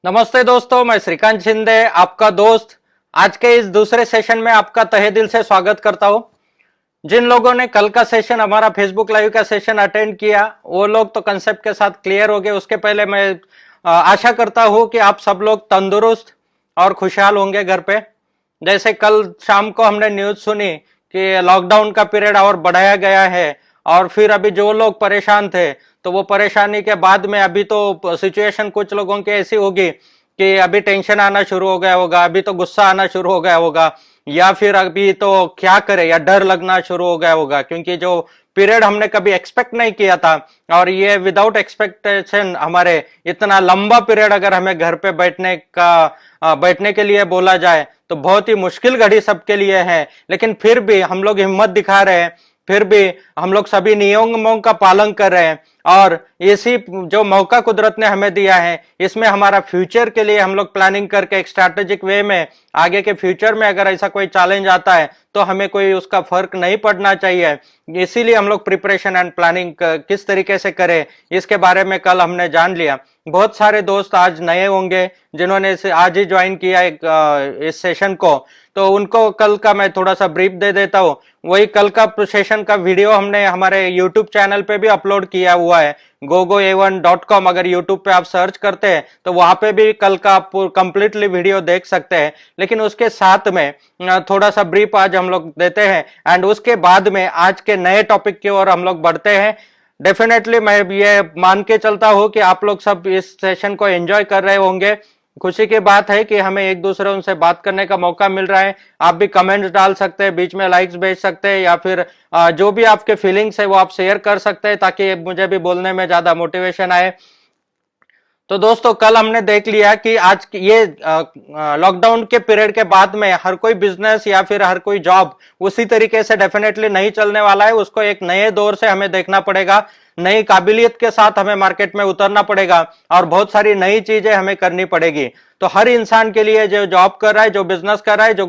नमस्ते दोस्तों, मैं श्रीकांत शिंदे आपका दोस्त आज के इस दूसरे सेशन में आपका तहे दिल से स्वागत करता हूं। जिन लोगों ने कल का सेशन हमारा फेसबुक लाइव का सेशन अटेंड किया वो लोग तो कंसेप्ट के साथ क्लियर हो गए। उसके पहले मैं आशा करता हूं कि आप सब लोग तंदुरुस्त और खुशहाल होंगे घर पे। जैसे कल शाम को हमने न्यूज सुनी कि लॉकडाउन का पीरियड और बढ़ाया गया है और फिर अभी जो लोग परेशान थे तो वो परेशानी के बाद में अभी तो सिचुएशन कुछ लोगों की ऐसी होगी कि अभी टेंशन आना शुरू हो गया होगा, अभी तो गुस्सा आना शुरू हो गया होगा, या फिर अभी तो क्या करे या डर लगना शुरू हो गया होगा, क्योंकि जो पीरियड हमने कभी एक्सपेक्ट नहीं किया था और ये विदाउट एक्सपेक्टेशन हमारे इतना लंबा पीरियड अगर हमें घर पे बैठने के लिए बोला जाए तो बहुत ही मुश्किल घड़ी सबके लिए है। लेकिन फिर भी हम लोग हिम्मत दिखा रहे हैं, फिर भी हम लोग सभी नियमों का पालन कर रहे हैं और इसी जो मौका कुदरत ने हमें दिया है इसमें हमारा फ्यूचर के लिए हम लोग प्लानिंग करके एक स्ट्रैटेजिक वे में आगे के फ्यूचर में अगर ऐसा कोई चैलेंज आता है तो हमें कोई उसका फर्क नहीं पड़ना चाहिए। इसीलिए हम लोग प्रिपरेशन एंड प्लानिंग किस तरीके से करें इसके बारे में कल हमने जान लिया। बहुत सारे दोस्त आज नए होंगे जिन्होंने इसे आज ही ज्वाइन किया इस सेशन को, तो उनको कल का मैं थोड़ा सा ब्रीफ दे देता हूँ। वही कल का सेशन का वीडियो हमने हमारे यूट्यूब चैनल पे भी अपलोड किया हुआ है, gogoa1.com। अगर यूट्यूब पे आप सर्च करते हैं तो वहां पे भी कल का आप कंप्लीटली वीडियो देख सकते हैं। लेकिन उसके साथ में थोड़ा सा ब्रीफ आज हम लोग देते हैं एंड उसके बाद में आज के नए टॉपिक की ओर हम लोग बढ़ते हैं। डेफिनेटली मैं ये मान के चलता हूं कि आप लोग सब इस सेशन को एंजॉय कर रहे होंगे। खुशी की बात है कि हमें एक दूसरे उनसे बात करने का मौका मिल रहा है। आप भी कमेंट्स डाल सकते हैं, बीच में लाइक्स भेज सकते हैं, या फिर जो भी आपके फीलिंग्स है वो आप शेयर कर सकते हैं ताकि मुझे भी बोलने में ज्यादा मोटिवेशन आए। तो दोस्तों कल हमने देख लिया कि आज ये लॉकडाउन के पीरियड के बाद में हर कोई बिजनेस या फिर हर कोई जॉब उसी तरीके से डेफिनेटली नहीं चलने वाला है। उसको एक नए दौर से हमें देखना पड़ेगा, नई काबिलियत के साथ हमें मार्केट में उतरना पड़ेगा और बहुत सारी नई चीजें हमें करनी पड़ेगी। तो हर इंसान के लिए जो जॉब कर रहा है, जो बिजनेस कर रहा है, जो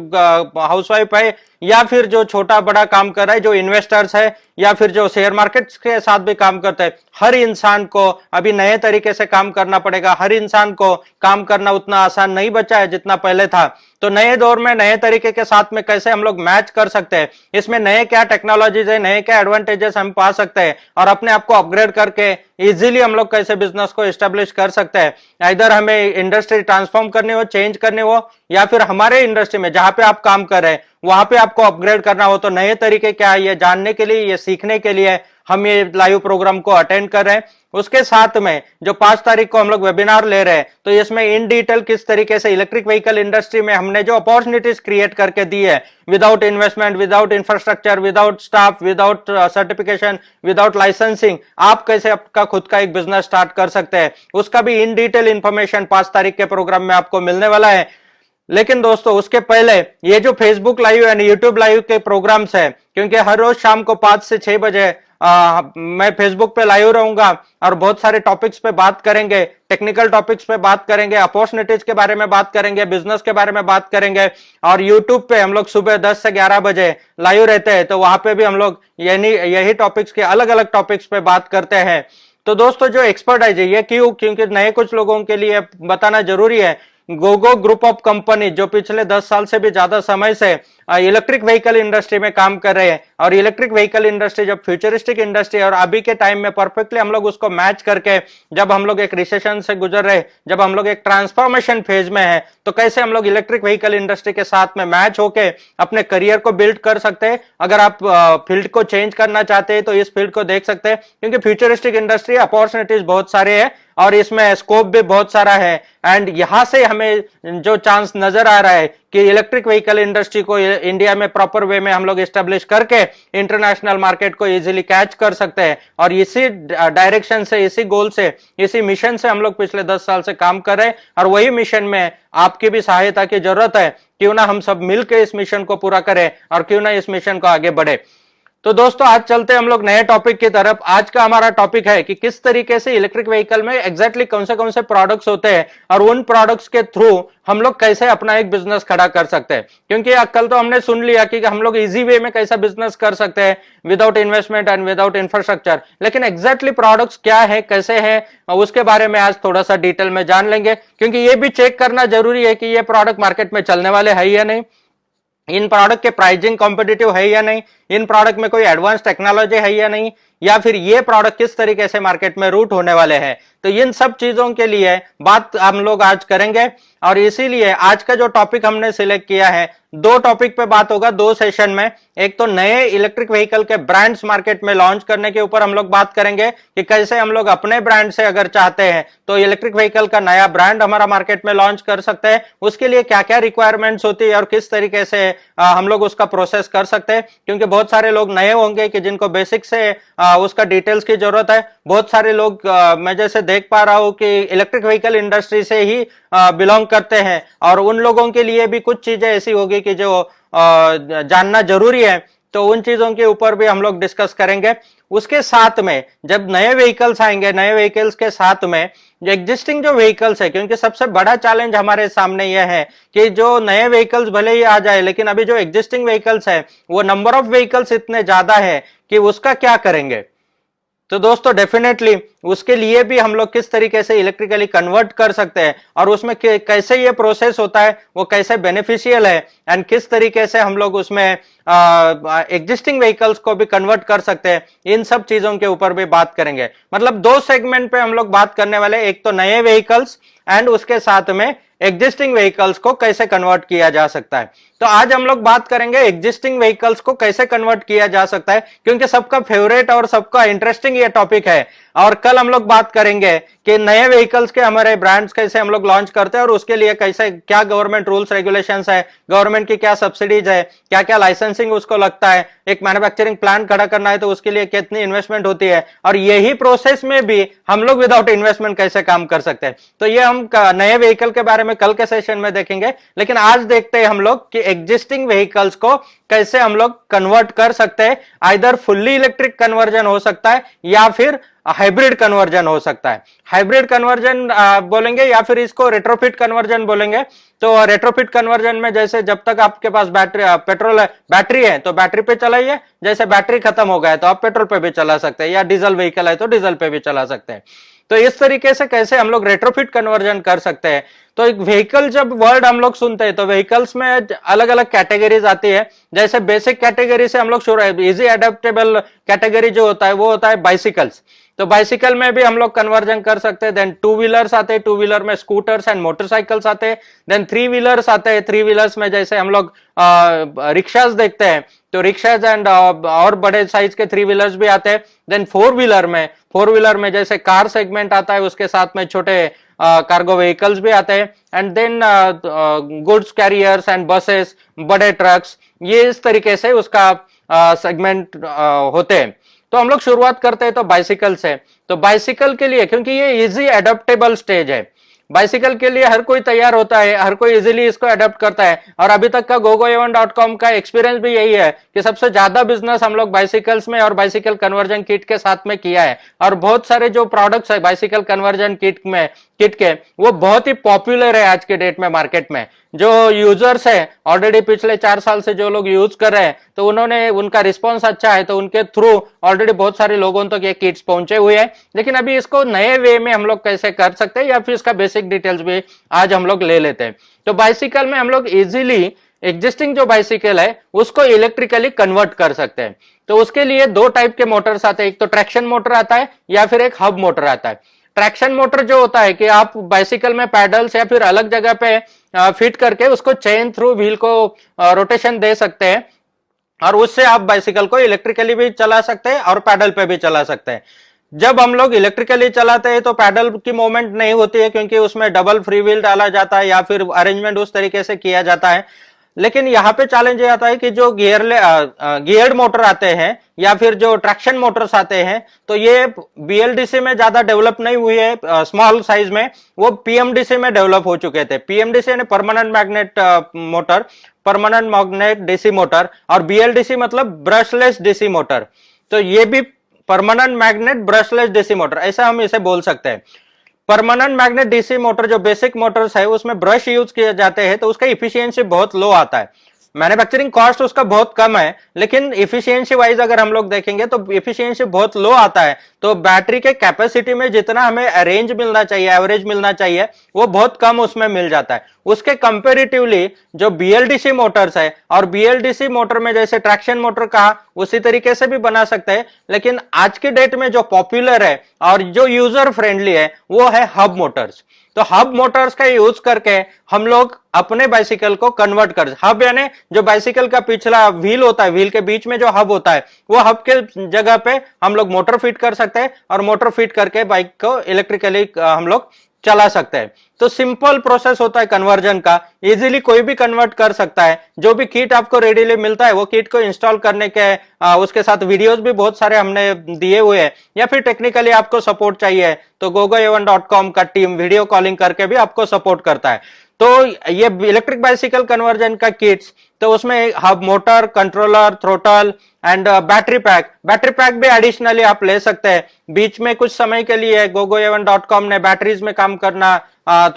हाउसवाइफ है या फिर जो छोटा बड़ा काम कर रहा है, जो इन्वेस्टर्स है या फिर जो शेयर मार्केट के साथ भी काम करते हैं, हर इंसान को अभी नए तरीके से काम करना पड़ेगा। हर इंसान को काम करना उतना आसान नहीं बचा है जितना पहले था। तो नए दौर में नए तरीके के साथ में कैसे हम लोग मैच कर सकते हैं, इसमें नए क्या टेक्नोलॉजीज है, नए क्या एडवांटेजेस हम पा सकते हैं और अपने आप को अपग्रेड करके इजीली हम लोग कैसे बिजनेस को एस्टेब्लिश कर सकते हैं। इधर हमें इंडस्ट्री ट्रांसफॉर्म करनी हो, चेंज करनी हो, या फिर हमारे इंडस्ट्री में जहां पे आप काम कर रहे हैं वहां पे आपको अपग्रेड करना हो, तो नए तरीके क्या है ये जानने के लिए, ये सीखने के लिए हम ये लाइव प्रोग्राम को अटेंड कर रहे हैं। उसके साथ में जो 5 तारीख को हम लोग वेबिनार ले रहे हैं तो इसमें इन डिटेल किस तरीके से इलेक्ट्रिक व्हीकल इंडस्ट्री में हमने जो अपॉर्चुनिटीज क्रिएट करके दी है, without investment, without infrastructure, without staff, without certification, without licensing, आप कैसे आपका खुद का एक बिजनेस स्टार्ट कर सकते हैं, उसका भी इन डिटेल इंफॉर्मेशन 5 तारीख के प्रोग्राम में आपको मिलने वाला है। लेकिन दोस्तों उसके पहले ये जो Facebook live and YouTube live के प्रोग्राम्स है, क्योंकि हर रोज शाम को 5 से 6 बजे मैं फेसबुक पे लाइव रहूंगा और बहुत सारे टॉपिक्स पे बात करेंगे, टेक्निकल टॉपिक्स पे बात करेंगे, अपॉर्चुनिटीज के बारे में बात करेंगे, बिजनेस के बारे में बात करेंगे। और यूट्यूब पे हम लोग सुबह 10 से 11 बजे लाइव रहते हैं, तो वहां पे भी हम लोग यही टॉपिक्स के अलग अलग टॉपिक्स पे बात करते हैं। तो दोस्तों जो एक्सपर्टाइज है ये क्योंकि नए कुछ लोगों के लिए बताना जरूरी है। गोगो ग्रुप ऑफ कंपनी जो पिछले 10 साल से भी ज्यादा समय से इलेक्ट्रिक व्हीकल इंडस्ट्री में काम कर रहे हैं और इलेक्ट्रिक व्हीकल इंडस्ट्री जब फ्यूचरिस्टिक इंडस्ट्री और अभी के टाइम में परफेक्टली हम लोग उसको मैच करके, जब हम लोग एक रिसेशन से गुजर रहे, जब हम लोग एक ट्रांसफॉर्मेशन फेज में है, तो कैसे हम लोग इलेक्ट्रिक व्हीकल इंडस्ट्री के साथ में मैच होके अपने करियर को बिल्ड कर सकते हैं। अगर आप फील्ड को चेंज करना चाहते हैं तो इस फील्ड को देख सकते हैं, क्योंकि फ्यूचरिस्टिक इंडस्ट्री अपॉर्चुनिटीज बहुत सारे हैं और इसमें स्कोप भी बहुत सारा है। एंड यहां से हमें जो चांस नजर आ रहा है कि इलेक्ट्रिक व्हीकल इंडस्ट्री को इंडिया में प्रॉपर वे में हम लोग एस्टेब्लिश करके इंटरनेशनल मार्केट को इजीली कैच कर सकते हैं। और इसी डायरेक्शन से, इसी गोल से, इसी मिशन से हम लोग पिछले 10 साल से काम कर रहे हैं और वही मिशन में आपकी भी सहायता की जरूरत है। क्यों ना हम सब मिलकर इस मिशन को पूरा करें और क्यों ना इस मिशन को आगे बढ़े। तो दोस्तों आज चलते हम लोग नए टॉपिक की तरफ। आज का हमारा टॉपिक है कि किस तरीके से इलेक्ट्रिक व्हीकल में एग्जैक्टली कौन से प्रोडक्ट्स होते हैं और उन प्रोडक्ट्स के थ्रू हम लोग कैसे अपना एक बिजनेस खड़ा कर सकते हैं। क्योंकि कल तो हमने सुन लिया कि हम लोग इजी वे में कैसा बिजनेस कर सकते हैं without investment and without infrastructure, लेकिन एग्जैक्टली प्रोडक्ट्स क्या है, कैसे है, उसके बारे में आज थोड़ा सा डिटेल में जान लेंगे। क्योंकि ये भी चेक करना जरूरी है कि ये प्रोडक्ट मार्केट में चलने वाले है या नहीं, इन प्रोडक्ट के प्राइसिंग कॉम्पिटिटिव है या नहीं, इन प्रोडक्ट में कोई एडवांस टेक्नोलॉजी है या नहीं, या फिर ये प्रोडक्ट किस तरीके से मार्केट में रूट होने वाले हैं। तो इन सब चीजों के लिए बात हम लोग आज करेंगे और इसीलिए आज का जो टॉपिक हमने सिलेक्ट किया है, दो टॉपिक पे बात होगा दो सेशन में। एक तो नए इलेक्ट्रिक व्हीकल के ब्रांड्स मार्केट में लॉन्च करने के ऊपर हम लोग बात करेंगे कि कैसे हम लोग अपने ब्रांड से अगर चाहते हैं तो इलेक्ट्रिक व्हीकल का नया ब्रांड हमारा मार्केट में लॉन्च कर सकते हैं, उसके लिए क्या क्या रिक्वायरमेंट्स होती है और किस तरीके से हम लोग उसका प्रोसेस कर सकते हैं। क्योंकि बहुत सारे लोग नए होंगे कि जिनको बेसिक से उसका डिटेल्स की जरूरत है। बहुत सारे लोग मैं जैसे देख पा रहा हूं कि इलेक्ट्रिक व्हीकल इंडस्ट्री से ही बिलोंग करते हैं और उन लोगों के लिए भी कुछ चीजें ऐसी होगी कि जो जानना जरूरी है, तो उन चीजों के ऊपर भी हम लोग डिस्कस करेंगे। उसके साथ में जब नए व्हीकल्स आएंगे, नए व्हीकल्स के साथ में जो एग्जिस्टिंग जो व्हीकल्स है, क्योंकि सबसे बड़ा चैलेंज हमारे सामने यह है कि जो नए व्हीकल्स भले ही आ जाए, लेकिन अभी जो एग्जिस्टिंग व्हीकल्स है वो नंबर ऑफ व्हीकल्स इतने ज्यादा है कि उसका क्या करेंगे। तो दोस्तों डेफिनेटली उसके लिए भी हम लोग किस तरीके से इलेक्ट्रिकली कन्वर्ट कर सकते हैं और उसमें कैसे ये प्रोसेस होता है, वो कैसे बेनिफिशियल है एंड किस तरीके से हम लोग उसमें एग्जिस्टिंग व्हीकल्स को भी कन्वर्ट कर सकते हैं, इन सब चीजों के ऊपर भी बात करेंगे। मतलब दो सेगमेंट पे हम लोग बात करने वाले, एक तो नए व्हीकल्स एंड उसके साथ में एग्जिस्टिंग व्हीकल्स को कैसे कन्वर्ट किया जा सकता है। तो आज हम लोग बात करेंगे एग्जिस्टिंग व्हीकल्स को कैसे कन्वर्ट किया जा सकता है, क्योंकि सबका फेवरेट और सबका इंटरेस्टिंग ये टॉपिक है। और कल हम लोग बात करेंगे कि नए व्हीकल्स के हमारे ब्रांड्स कैसे हम लोग लॉन्च करते हैं और उसके लिए कैसे क्या गवर्नमेंट रूल्स रेगुलेशंस है, गवर्नमेंट की क्या सब्सिडीज है, क्या क्या लाइसेंसिंग उसको लगता है, एक मैन्युफैक्चरिंग प्लांट खड़ा करना है तो उसके लिए कितनी इन्वेस्टमेंट होती है, और यही प्रोसेस में भी हम लोग विदाउट इन्वेस्टमेंट कैसे काम कर सकते हैं। तो ये हम नए व्हीकल के बारे में कल के सेशन में देखेंगे, लेकिन आज देखते हैं हम लोग कि एग्जिस्टिंग व्हीकल्स को कैसे हम लोग कन्वर्ट कर सकते हैं। आइदर फुल्ली इलेक्ट्रिक कन्वर्जन हो सकता है या फिर हाइब्रिड कन्वर्जन हो सकता है। हाइब्रिड कन्वर्जन बोलेंगे या फिर इसको रेट्रोफिट कन्वर्जन बोलेंगे। तो रेट्रोफिट कन्वर्जन में जैसे जब तक आपके पास बैटरी है तो बैटरी पे चलाइए, जैसे बैटरी खत्म हो गया तो आप पेट्रोल पे भी चला सकते हैं, या डीजल व्हीकल है तो डीजल पे भी चला सकते हैं। तो इस तरीके से कैसे हम लोग रेट्रोफिट कन्वर्जन कर सकते हैं। तो एक व्हीकल जब वर्ड हम लोग सुनते हैं तो व्हीकल्स में अलग अलग कैटेगरीज आती है। जैसे बेसिक कैटेगरी से हम लोग शुरू है, इजी एडेप्टेबल कैटेगरी जो होता है वो होता है बाइसिकल्स। तो बाइसिकल में भी हम लोग कन्वर्जन कर सकते हैं। देन टू व्हीलर्स आते हैं, टू व्हीलर में स्कूटर्स एंड मोटरसाइकिल्स आते हैं। देन थ्री व्हीलर्स आते हैं, थ्री व्हीलर्स में जैसे हम लोग रिक्शास देखते हैं तो रिक्शाज एंड और बड़े साइज के थ्री व्हीलर्स भी आते हैं। देन फोर व्हीलर में जैसे कार सेगमेंट आता है, उसके साथ में छोटे कार्गो व्हीकल्स भी आते हैं। And then goods carriers and buses, बड़े ट्रक्स, ये इस तरीके से उसका सेगमेंट होते हैं। तो हम लोग शुरुआत करते हैं तो बाइसिकल से। तो बाइसिकल के लिए, क्योंकि ये इजी एडप्टेबल स्टेज है, बाइसिकल के लिए हर कोई तैयार होता है, हर कोई इजीली इसको अडॉप्ट करता है। और अभी तक का gogoevan.com का एक्सपीरियंस भी यही है कि सबसे ज्यादा बिजनेस हम लोग बाइसिकल्स में और बाइसिकल कन्वर्जन किट के साथ में किया है। और बहुत सारे जो प्रोडक्ट्स है बाइसिकल कन्वर्जन किट के वो बहुत ही पॉपुलर है आज के डेट में मार्केट में। जो यूजर्स है ऑलरेडी पिछले 4 साल से जो लोग यूज कर रहे हैं तो उनका रिस्पॉन्स अच्छा है, तो उनके थ्रू ऑलरेडी बहुत सारे लोगों तक ये किट्स पहुंचे हुए हैं। लेकिन अभी इसको नए वे में हम लोग कैसे कर सकते हैं या फिर इसका बेसिक डिटेल्स भी आज हम लोग ले लेते हैं। तो बाइसिकल में हम लोग इजीली एग्जिस्टिंग जो बाइसिकल है उसको इलेक्ट्रिकली कन्वर्ट कर सकते हैं। तो उसके लिए दो टाइप के मोटर्स आते हैं, एक तो ट्रैक्शन मोटर आता है या फिर एक हब मोटर आता है। ट्रैक्शन मोटर जो होता है कि आप बाइसिकल में पैडल्स या फिर अलग जगह पे फिट करके उसको चेन थ्रू व्हील को रोटेशन दे सकते हैं और उससे आप बाइसिकल को इलेक्ट्रिकली भी चला सकते हैं और पैडल पे भी चला सकते हैं। जब हम लोग इलेक्ट्रिकली चलाते हैं तो पैडल की मूवमेंट नहीं होती है, क्योंकि उसमें डबल फ्री व्हील डाला जाता है या फिर अरेंजमेंट उस तरीके से किया जाता है। लेकिन यहाँ पे चैलेंज ये आता है कि जो गियर्ड मोटर आते हैं या फिर जो ट्रैक्शन मोटर्स आते हैं, तो ये बीएलडीसी में ज्यादा डेवलप नहीं हुई है स्मॉल साइज में, वो पीएमडीसी में डेवलप हो चुके थे। पीएमडीसी यानी permanent magnet motor, permanent magnet DC motor, और बीएलडीसी मतलब ब्रशलेस डीसी मोटर। तो ये भी permanent magnet brushless DC motor, ऐसा हम इसे बोल सकते हैं। परमानेंट मैग्नेट डीसी मोटर जो बेसिक मोटर्स है उसमें ब्रश यूज किए जाते हैं, तो उसका इफिशियंसी बहुत लो आता है, मैन्युफैक्चरिंग कॉस्ट उसका बहुत कम है, लेकिन इफिशियंसी वाइज अगर हम लोग देखेंगे तो इफिशियंसी बहुत लो आता है। तो बैटरी के कैपेसिटी में जितना हमें रेंज मिलना चाहिए, एवरेज मिलना चाहिए, वो बहुत कम उसमें मिल जाता है। उसके कंपेरेटिवली जो बीएलडीसी मोटर्स है, और बीएलडीसी मोटर में जैसे ट्रैक्शन मोटर कहा उसी तरीके से भी बना सकते हैं, लेकिन आज की डेट में जो पॉपुलर है और जो यूजर फ्रेंडली है वो है हब मोटर्स। तो हब मोटर्स का यूज करके हम लोग अपने बाइसिकल को कन्वर्ट कर, हब यानी जो बाइसिकल का पिछला व्हील होता है, व्हील के बीच में जो हब होता है, वो हब के जगह पे हम लोग मोटर फिट कर सकते हैं, और मोटर फिट करके बाइक को इलेक्ट्रिकली हम लोग चला सकते हैं। तो सिंपल प्रोसेस होता है कन्वर्जन का, इजीली कोई भी कन्वर्ट कर सकता है। जो भी किट आपको रेडीली मिलता है वो किट को इंस्टॉल करने के उसके साथ वीडियोस भी बहुत सारे हमने दिए हुए हैं, या फिर टेक्निकली आपको सपोर्ट चाहिए तो gogoa1.com का टीम वीडियो कॉलिंग करके भी आपको सपोर्ट करता है। तो ये इलेक्ट्रिक बाइसिकल कन्वर्जन का किट्स, तो उसमें hub motor, controller, throttle and battery pack भी एडिशनली आप ले सकते हैं। बीच में कुछ समय के लिए gogoa1.com ने बैटरीज में काम करना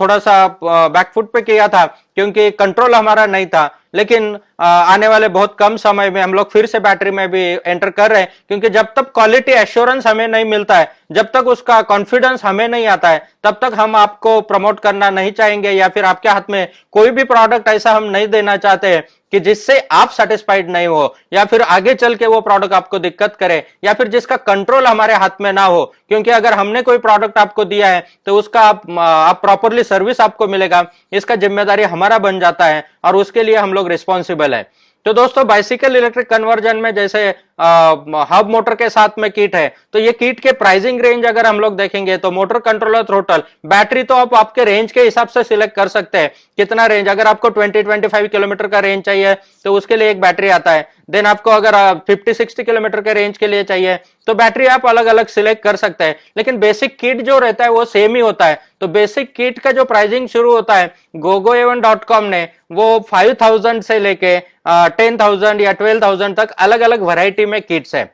थोड़ा सा बैकफुट पे किया था, क्योंकि कंट्रोल हमारा नहीं था, लेकिन आने वाले बहुत कम समय में हम लोग फिर से बैटरी में भी एंटर कर रहे हैं, क्योंकि जब तक क्वालिटी एश्योरेंस हमें नहीं मिलता है, जब तक उसका कॉन्फिडेंस हमें नहीं आता है, तब तक हम आपको प्रमोट करना नहीं चाहेंगे, या फिर आपके हाथ में कोई भी प्रोडक्ट ऐसा हम नहीं देना चाहते हैं कि जिससे आप सेटिस्फाइड नहीं हो, या फिर आगे चल के वो प्रोडक्ट आपको दिक्कत करे, या फिर जिसका कंट्रोल हमारे हाथ में ना हो। क्योंकि अगर हमने कोई प्रोडक्ट आपको दिया है तो उसका आप प्रॉपरली सर्विस आपको मिलेगा, इसका जिम्मेदारी हमारा बन जाता है, और उसके लिए हम लोग रिस्पॉन्सिबल है। तो दोस्तों बाइसिकल इलेक्ट्रिक कन्वर्जन में जैसे हब मोटर के साथ में किट है, तो ये किट के प्राइसिंग रेंज अगर हम लोग देखेंगे तो मोटर, कंट्रोलर, थ्रोटल, बैटरी तो आप आपके रेंज के हिसाब से सिलेक्ट कर सकते हैं कितना रेंज। अगर आपको 20-25 किलोमीटर का रेंज चाहिए तो उसके लिए एक बैटरी आता है। देन आपको अगर 50-60 किलोमीटर के रेंज के लिए चाहिए तो बैटरी आप अलग अलग सिलेक्ट कर सकते हैं, लेकिन बेसिक किट जो रहता है वो सेम ही होता है। तो बेसिक किट का जो प्राइसिंग शुरू होता है, gogoa1.com ने वो 5000 से लेके 10,000 या 12,000 तक अलग अलग वैरायटी में किट्स है।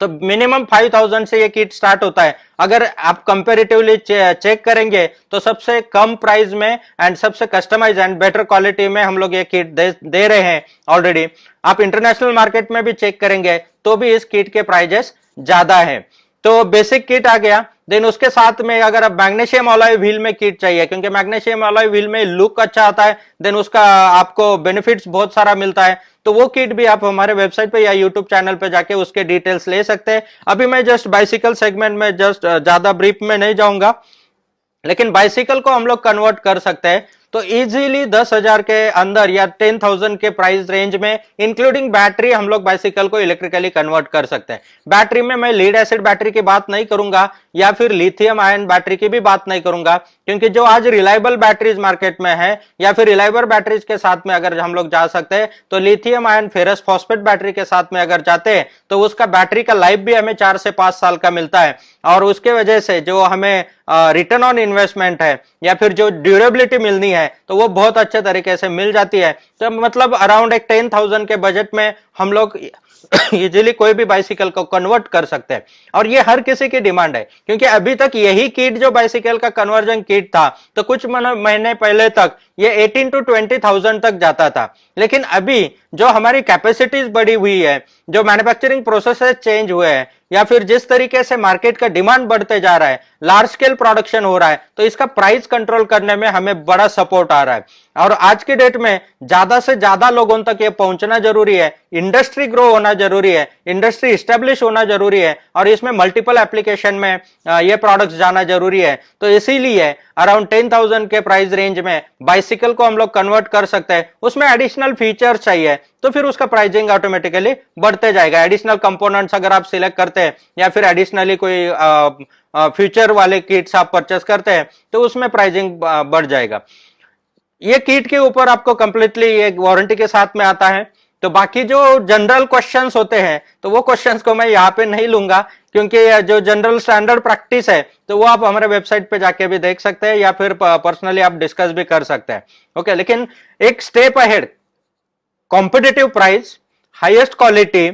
तो मिनिमम 5000 से ये किट स्टार्ट होता है। अगर आप कंपैरेटिवली चेक करेंगे तो सबसे कम प्राइस में एंड सबसे कस्टमाइज एंड बेटर क्वालिटी में हम लोग ये किट दे रहे हैं ऑलरेडी। आप इंटरनेशनल मार्केट में भी चेक करेंगे तो भी इस किट के प्राइजेस ज्यादा है। तो बेसिक किट आ गया। देन उसके साथ में अगर आप मैग्नीशियम अलॉय व्हील में किट चाहिए, क्योंकि मैग्नीशियम अलॉय व्हील में लुक अच्छा आता है, देन उसका आपको बेनिफिट्स बहुत सारा मिलता है, तो वो किट भी आप हमारे वेबसाइट पे या यूट्यूब चैनल पे जाके उसके डिटेल्स ले सकते हैं। अभी मैं जस्ट बाइसिकल सेगमेंट में जस्ट ज्यादा ब्रीफ में नहीं जाऊंगा, लेकिन बाइसिकल को हम लोग कन्वर्ट कर सकते हैं तो इजीली 10,000 के अंदर या 10,000 के प्राइस रेंज में इंक्लूडिंग बैटरी हम लोग बाइसिकल को इलेक्ट्रिकली कन्वर्ट कर सकते हैं। बैटरी में मैं लीड एसिड बैटरी की बात नहीं करूंगा या फिर लिथियम आयन बैटरी की भी बात नहीं करूंगा, क्योंकि जो आज रिलायबल बैटरीज मार्केट में है या फिर रिलायबल बैटरीज के साथ में अगर हम लोग जा सकते हैं तो lithium ion ferrous phosphate battery के साथ में अगर जाते हैं तो उसका बैटरी का लाइफ भी हमें 4 से 5 साल का मिलता है, और उसके वजह से जो हमें रिटर्न ऑन इन्वेस्टमेंट है या फिर जो ड्यूरेबिलिटी मिलनी है तो वो बहुत अच्छे तरीके से मिल जाती है। तो मतलब अराउंड एक 10,000 के बजट में हम लोग इजीली कोई भी बाइसिकल को कन्वर्ट कर सकते हैं, और ये हर किसी की डिमांड है, क्योंकि अभी तक यही किट जो बाइसिकल का कन्वर्जन किट था तो कुछ महीने पहले तक ये 18 to 20,000 तक जाता था। लेकिन अभी जो हमारी कैपेसिटीज बढ़ी हुई है, जो मैन्युफैक्चरिंग प्रोसेसेस चेंज हुए हैं, या फिर जिस तरीके से मार्केट का डिमांड बढ़ते जा रहा है, लार्ज स्केल प्रोडक्शन हो रहा है, तो इसका प्राइस कंट्रोल करने में हमें बड़ा सपोर्ट आ रहा है। और आज की डेट में ज्यादा से ज्यादा लोगों तक ये पहुंचना जरूरी है, इंडस्ट्री ग्रो होना जरूरी है, इंडस्ट्री स्टेब्लिश होना जरूरी है, और इसमें मल्टीपल एप्लीकेशन में ये प्रोडक्ट्स जाना जरूरी है। तो इसीलिए अराउंड 10,000 के प्राइस रेंज में बाइसिकल को हम लोग कन्वर्ट कर सकते हैं। उसमें एडिशनल फीचर्स चाहिए तो फिर उसका प्राइसिंग ऑटोमेटिकली बढ़ते जाएगा। एडिशनल कंपोनेंट्स अगर आप सिलेक्ट करते हैं या फिर एडिशनली कोई फ्यूचर वाले किट्स आप परचेस करते हैं तो उसमें प्राइसिंग बढ़ जाएगा। ये किट के ऊपर आपको कंप्लीटली एक वारंटी के साथ में आता है। तो बाकी जो जनरल क्वेश्चंस होते हैं तो वो क्वेश्चंस को मैं यहाँ पे नहीं लूंगा, क्योंकि जो जनरल स्टैंडर्ड प्रैक्टिस है तो वो आप हमारे वेबसाइट पे जाके भी देख सकते हैं या फिर पर्सनली आप डिस्कस भी कर सकते हैं। ओके, लेकिन एक step ahead, competitive price, highest quality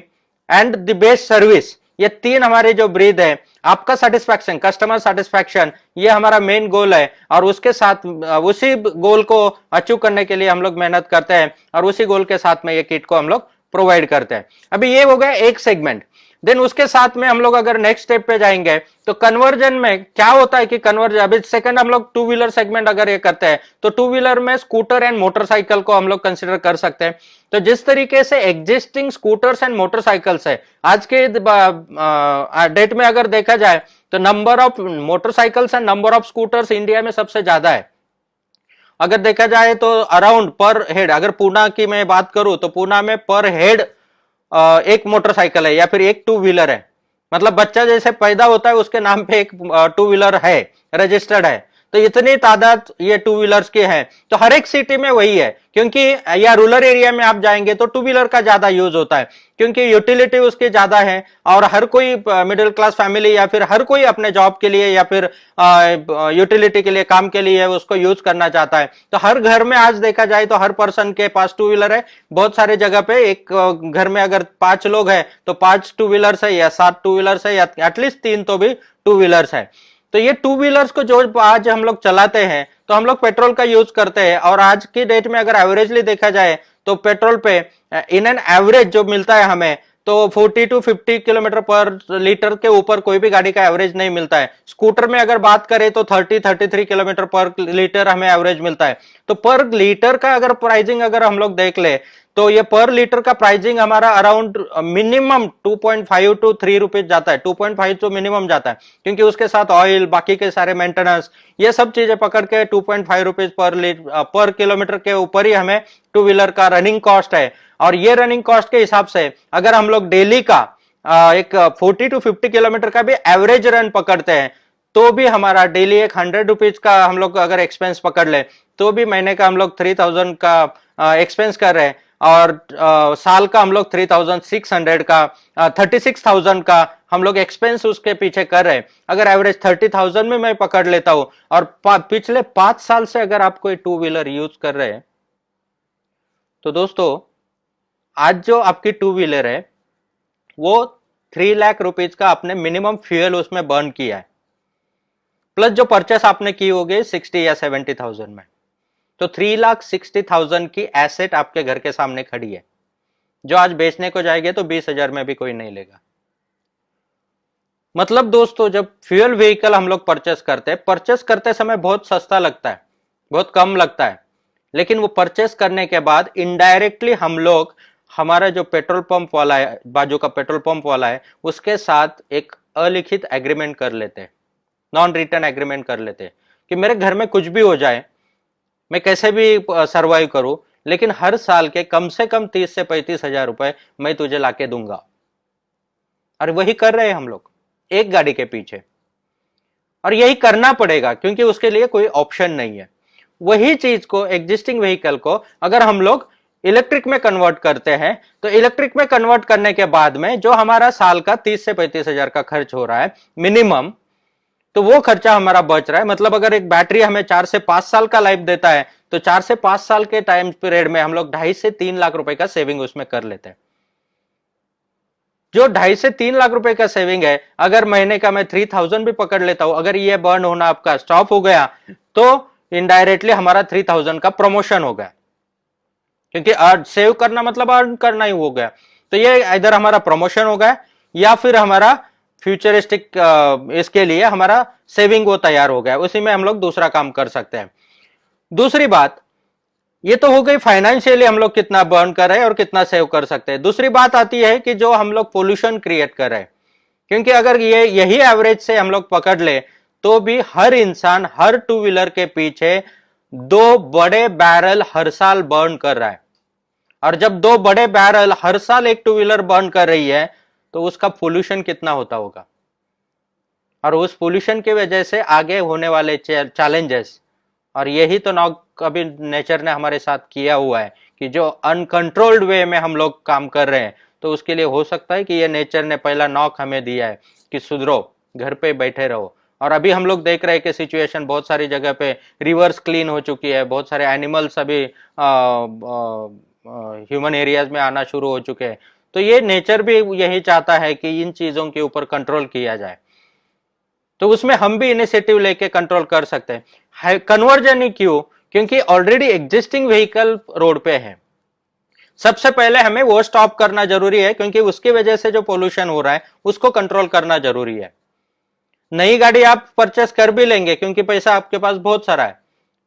and the best service, ये तीन हमारे जो ब्रीद है, आपका सेटिस्फैक्शन, कस्टमर सेटिस्फैक्शन, ये हमारा मेन गोल है। और उसके साथ उसी गोल को अचीव करने के लिए हम लोग मेहनत करते हैं और उसी गोल के साथ में ये किट को हम लोग प्रोवाइड करते हैं। अभी ये हो गया एक सेगमेंट। देन उसके साथ में हम लोग अगर नेक्स्ट स्टेप पे जाएंगे तो कन्वर्जन में क्या होता है कि कन्वर्जन, अभी सेकंड हम लोग टू व्हीलर सेगमेंट अगर ये करते हैं तो टू व्हीलर में स्कूटर एंड मोटरसाइकिल को हम लोग कंसिडर कर सकते हैं। तो जिस तरीके से एग्जिस्टिंग स्कूटर्स एंड मोटरसाइकिल्स है आज के डेट में अगर देखा जाए तो number of motorcycles and number of scooters India में सबसे ज्यादा है। अगर देखा जाए तो अराउंड पर हेड, अगर पूना की मैं बात करूं तो पूना में पर हेड एक मोटरसाइकिल है या फिर एक टू व्हीलर है। मतलब बच्चा जैसे पैदा होता है उसके नाम पे एक टू व्हीलर है, रजिस्टर्ड है। तो इतनी तादाद ये टू व्हीलर्स की है। तो हर एक सिटी में वही है, क्योंकि या रूरल एरिया में आप जाएंगे तो टू व्हीलर का ज्यादा यूज होता है, क्योंकि यूटिलिटी उसकी ज्यादा है और हर कोई मिडिल क्लास फैमिली या फिर हर कोई अपने जॉब के लिए या फिर यूटिलिटी के लिए, काम के लिए उसको यूज करना चाहता है। तो हर घर में आज देखा जाए तो हर पर्सन के पास टू व्हीलर है। बहुत सारे जगह पे एक घर में अगर 5 लोग हैं तो 5 टू व्हीलर्स है या 7 टू व्हीलर्स है या एटलीस्ट 3 तो भी टू व्हीलर्स है। तो ये टू व्हीलर्स को जो आज हम लोग चलाते हैं तो हम लोग पेट्रोल का यूज करते हैं। और आज की डेट में अगर एवरेजली देखा जाए तो पेट्रोल पे इन एन एवरेज जो मिलता है हमें तो 40 टू 50 किलोमीटर पर लीटर के ऊपर कोई भी गाड़ी का एवरेज नहीं मिलता है। स्कूटर में अगर बात करें तो 33 किलोमीटर पर लीटर हमें एवरेज मिलता है। तो पर लीटर का अगर प्राइसिंग अगर हम लोग देख ले तो ये पर लीटर का प्राइसिंग हमारा अराउंड मिनिमम 2.5 टू 3 रुपीज जाता है। 2.5 तो मिनिमम जाता है, क्योंकि उसके साथ ऑयल, बाकी के सारे मेंटेनेंस, ये सब चीजें पकड़ के 2.5 रुपीज पर किलोमीटर के ऊपर ही हमें टू व्हीलर का रनिंग कॉस्ट है। और ये रनिंग कॉस्ट के हिसाब से अगर हम लोग डेली का एक 40 टू 50 किलोमीटर का भी एवरेज रन पकड़ते हैं तो भी हमारा डेली एक 100 रुपीज का हम लोग अगर एक्सपेंस पकड़ ले तो भी महीने का हम लोग 3000 का एक्सपेंस कर रहे हैं। और साल का हम लोग 3600 का 36,000 का हम लोग एक्सपेंस उसके पीछे कर रहे हैं। अगर एवरेज 30,000 में मैं पकड़ लेता हूं और पिछले 5 साल से अगर आप कोई टू व्हीलर यूज कर रहे हैं तो दोस्तों आज जो आपकी टू व्हीलर है वो 3 लाख रुपीज का आपने मिनिमम फ्यूल उसमें बर्न किया है, प्लस जो परचेस आपने की होगी 60 या 70,000 में। तो 3,60,000 की एसेट आपके घर के सामने खड़ी है, जो आज बेचने को जाएंगे तो 20,000 में भी कोई नहीं लेगा। मतलब दोस्तों जब फ्यूल व्हीकल हम लोग परचेस करते समय बहुत सस्ता लगता है, बहुत कम लगता है, लेकिन वो परचेस करने के बाद इनडायरेक्टली हम लोग हमारा जो पेट्रोल पंप वाला है, बाजू का पेट्रोल पंप वाला है, उसके साथ एक अलिखित एग्रीमेंट कर लेते हैं, नॉन रिटर्न एग्रीमेंट कर लेते हैं कि मेरे घर में कुछ भी हो जाए, मैं कैसे भी सरवाइव करूं, लेकिन हर साल के कम से कम 30 से 35,000 रुपए मैं तुझे लाके दूंगा। और वही कर रहे हैं हम लोग एक गाड़ी के पीछे, और यही करना पड़ेगा क्योंकि उसके लिए कोई ऑप्शन नहीं है। वही चीज को, एग्जिस्टिंग व्हीकल को अगर हम लोग इलेक्ट्रिक में कन्वर्ट करते हैं तो इलेक्ट्रिक में कन्वर्ट करने के बाद में जो हमारा साल का 30 से 35,000 का खर्च हो रहा है मिनिमम, तो वो खर्चा हमारा बच रहा है। मतलब अगर एक बैटरी हमें 4 से 5 साल का लाइफ देता है तो 4 से 5 साल के टाइम पीरियड में हम लोग 2.5 से 3 लाख रुपए का सेविंग उसमें कर लेते हैं। जो 2.5 से 3 लाख रुपए का सेविंग है, अगर महीने का मैं 3,000 भी पकड़ लेता हूं, अगर ये बर्न होना आपका स्टॉप हो गया तो इनडायरेक्टली हमारा 3,000 का प्रमोशन हो गया, क्योंकि सेव करना मतलब अर्न करना ही हो गया। तो ये इधर हमारा प्रमोशन हो गया या फिर हमारा फ्यूचरिस्टिक इसके लिए हमारा सेविंग वो तैयार हो गया, उसी में हम लोग दूसरा काम कर सकते हैं। दूसरी बात ये तो हो गई फाइनेंशियली हम लोग कितना बर्न कर रहे हैं और कितना सेव कर सकते हैं। दूसरी बात आती है कि जो हम लोग पोल्यूशन क्रिएट कर रहे हैं, क्योंकि अगर ये यही एवरेज से हम लोग पकड़ ले तो भी हर इंसान हर टू व्हीलर के पीछे 2 बड़े बैरल हर साल बर्न कर रहा है। और जब 2 बड़े बैरल हर साल एक टू व्हीलर बर्न कर रही है तो उसका पोल्यूशन कितना होता होगा, और उस पोल्यूशन की वजह से आगे होने वाले चैलेंजेस और यही तो नॉक अभी नेचर ने हमारे साथ किया हुआ है कि जो अनकंट्रोल्ड वे में हम लोग काम कर रहे हैं, तो उसके लिए हो सकता है कि ये नेचर ने पहला नॉक हमें दिया है कि सुधरो, घर पे बैठे रहो। और अभी हम लोग देख रहे हैं कि सिचुएशन बहुत सारी जगह पे रिवर्स क्लीन हो चुकी है, बहुत सारे एनिमल्स अभी ह्यूमन एरियाज में आना शुरू हो चुके हैं। तो ये नेचर भी यही चाहता है कि इन चीजों के ऊपर कंट्रोल किया जाए, तो उसमें हम भी इनिशिएटिव लेके कंट्रोल कर सकते हैं। कन्वर्जन ही क्यों? क्योंकि ऑलरेडी एग्जिस्टिंग व्हीकल रोड पे है। सबसे पहले हमें वो स्टॉप करना जरूरी है, क्योंकि उसकी वजह से जो पोल्यूशन हो रहा है उसको कंट्रोल करना जरूरी है। नई गाड़ी आप परचेस कर भी लेंगे क्योंकि पैसा आपके पास बहुत सारा है,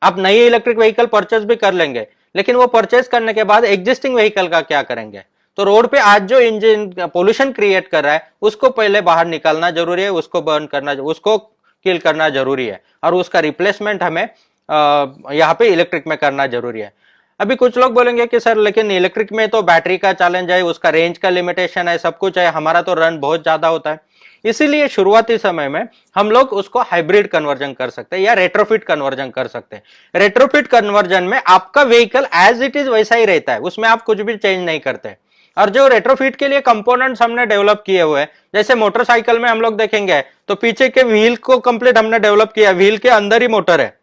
आप नई इलेक्ट्रिक व्हीकल परचेस भी कर लेंगे, लेकिन वो परचेस करने के बाद एग्जिस्टिंग व्हीकल का क्या करेंगे? तो रोड पे आज जो इंजन पोल्यूशन क्रिएट कर रहा है उसको पहले बाहर निकालना जरूरी है, उसको बर्न करना, उसको किल करना जरूरी है, और उसका रिप्लेसमेंट हमें यहाँ पे इलेक्ट्रिक में करना जरूरी है। अभी कुछ लोग बोलेंगे कि सर लेकिन इलेक्ट्रिक में तो बैटरी का चैलेंज है, उसका रेंज का लिमिटेशन है, सब कुछ है, हमारा तो रन बहुत ज्यादा होता है। इसीलिए शुरुआती समय में हम लोग उसको हाइब्रिड कन्वर्जन कर सकते हैं या रेट्रोफिट कन्वर्जन कर सकते हैं। रेट्रोफिट कन्वर्जन में आपका व्हीकल एज इट इज वैसा ही रहता है, उसमें आप कुछ भी चेंज नहीं करते। और जो रेट्रोफिट के लिए कंपोनेंट्स हमने डेवलप किए हुए हैं, जैसे मोटरसाइकिल में हम लोग देखेंगे तो पीछे के व्हील को कंप्लीट हमने डेवलप किया, व्हील के अंदर ही मोटर है,